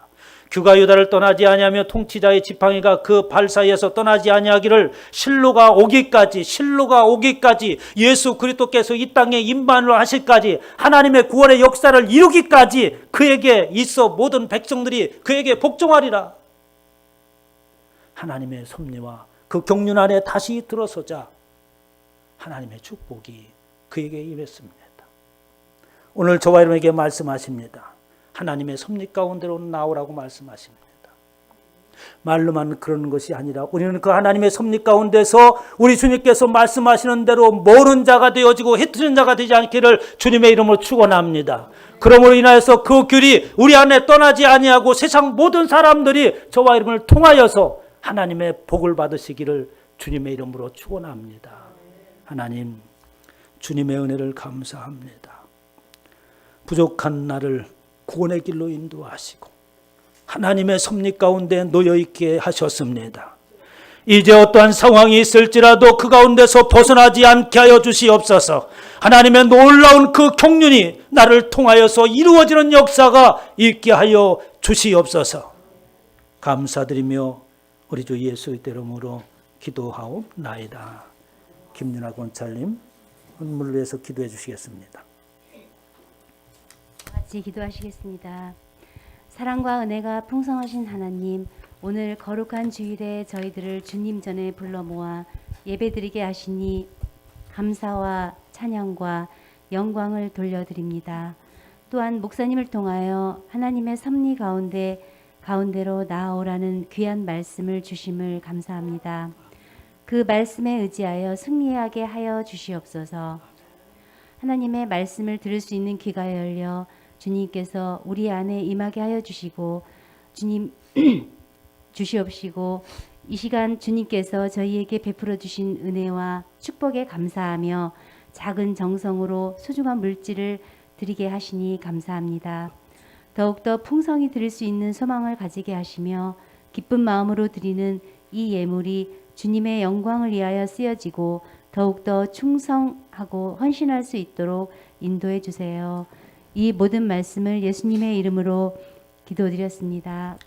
규가 유다를 떠나지 아니하며 통치자의 지팡이가 그 발 사이에서 떠나지 아니하기를 실로가 오기까지 예수 그리스도께서 이 땅에 임만을 하실까지 하나님의 구원의 역사를 이루기까지 그에게 있어 모든 백성들이 그에게 복종하리라. 하나님의 섭리와 그 경륜 안에 다시 들어서자 하나님의 축복이 그에게 임했습니다. 오늘 저와 여러분에게 말씀하십니다. 하나님의 섭리 가운데로 나오라고 말씀하십니다. 말로만 그러는 것이 아니라 우리는 그 하나님의 섭리 가운데서 우리 주님께서 말씀하시는 대로 모르는 자가 되어지고 흩트는 자가 되지 않기를 주님의 이름으로 축원합니다. 그러므로 인하여서 그 귤이 우리 안에 떠나지 아니하고 세상 모든 사람들이 저와 여러분을 통하여서 하나님의 복을 받으시기를 주님의 이름으로 축원합니다. 하나님, 주님의 은혜를 감사합니다. 부족한 나를 구원의 길로 인도하시고 하나님의 섭리 가운데 놓여있게 하셨습니다. 이제 어떠한 상황이 있을지라도 그 가운데서 벗어나지 않게 하여 주시옵소서. 하나님의 놀라운 그 경륜이 나를 통하여서 이루어지는 역사가 있게 하여 주시옵소서. 감사드리며 우리 주 예수의 이름으로 기도하옵나이다. 김윤아 권찰님, 헌물을 위해서 기도해 주시겠습니다. 같이 기도하시겠습니다. 사랑과 은혜가 풍성하신 하나님, 오늘 거룩한 주일에 저희들을 주님 전에 불러 모아 예배드리게 하시니 감사와 찬양과 영광을 돌려드립니다. 또한 목사님을 통하여 하나님의 섭리 가운데로 나아오라는 귀한 말씀을 주심을 감사합니다. 그 말씀에 의지하여 승리하게 하여 주시옵소서. 하나님의 말씀을 들을 수 있는 귀가 열려 주님께서 우리 안에 임하게 하여 주시고 주님 주시옵시고 이 시간 주님께서 저희에게 베풀어 주신 은혜와 축복에 감사하며 작은 정성으로 소중한 물질을 드리게 하시니 감사합니다. 더욱더 풍성히 드릴 수 있는 소망을 가지게 하시며 기쁜 마음으로 드리는 이 예물이 주님의 영광을 위하여 쓰여지고 더욱더 충성하고 헌신할 수 있도록 인도해 주세요. 이 모든 말씀을 예수님의 이름으로 기도드렸습니다.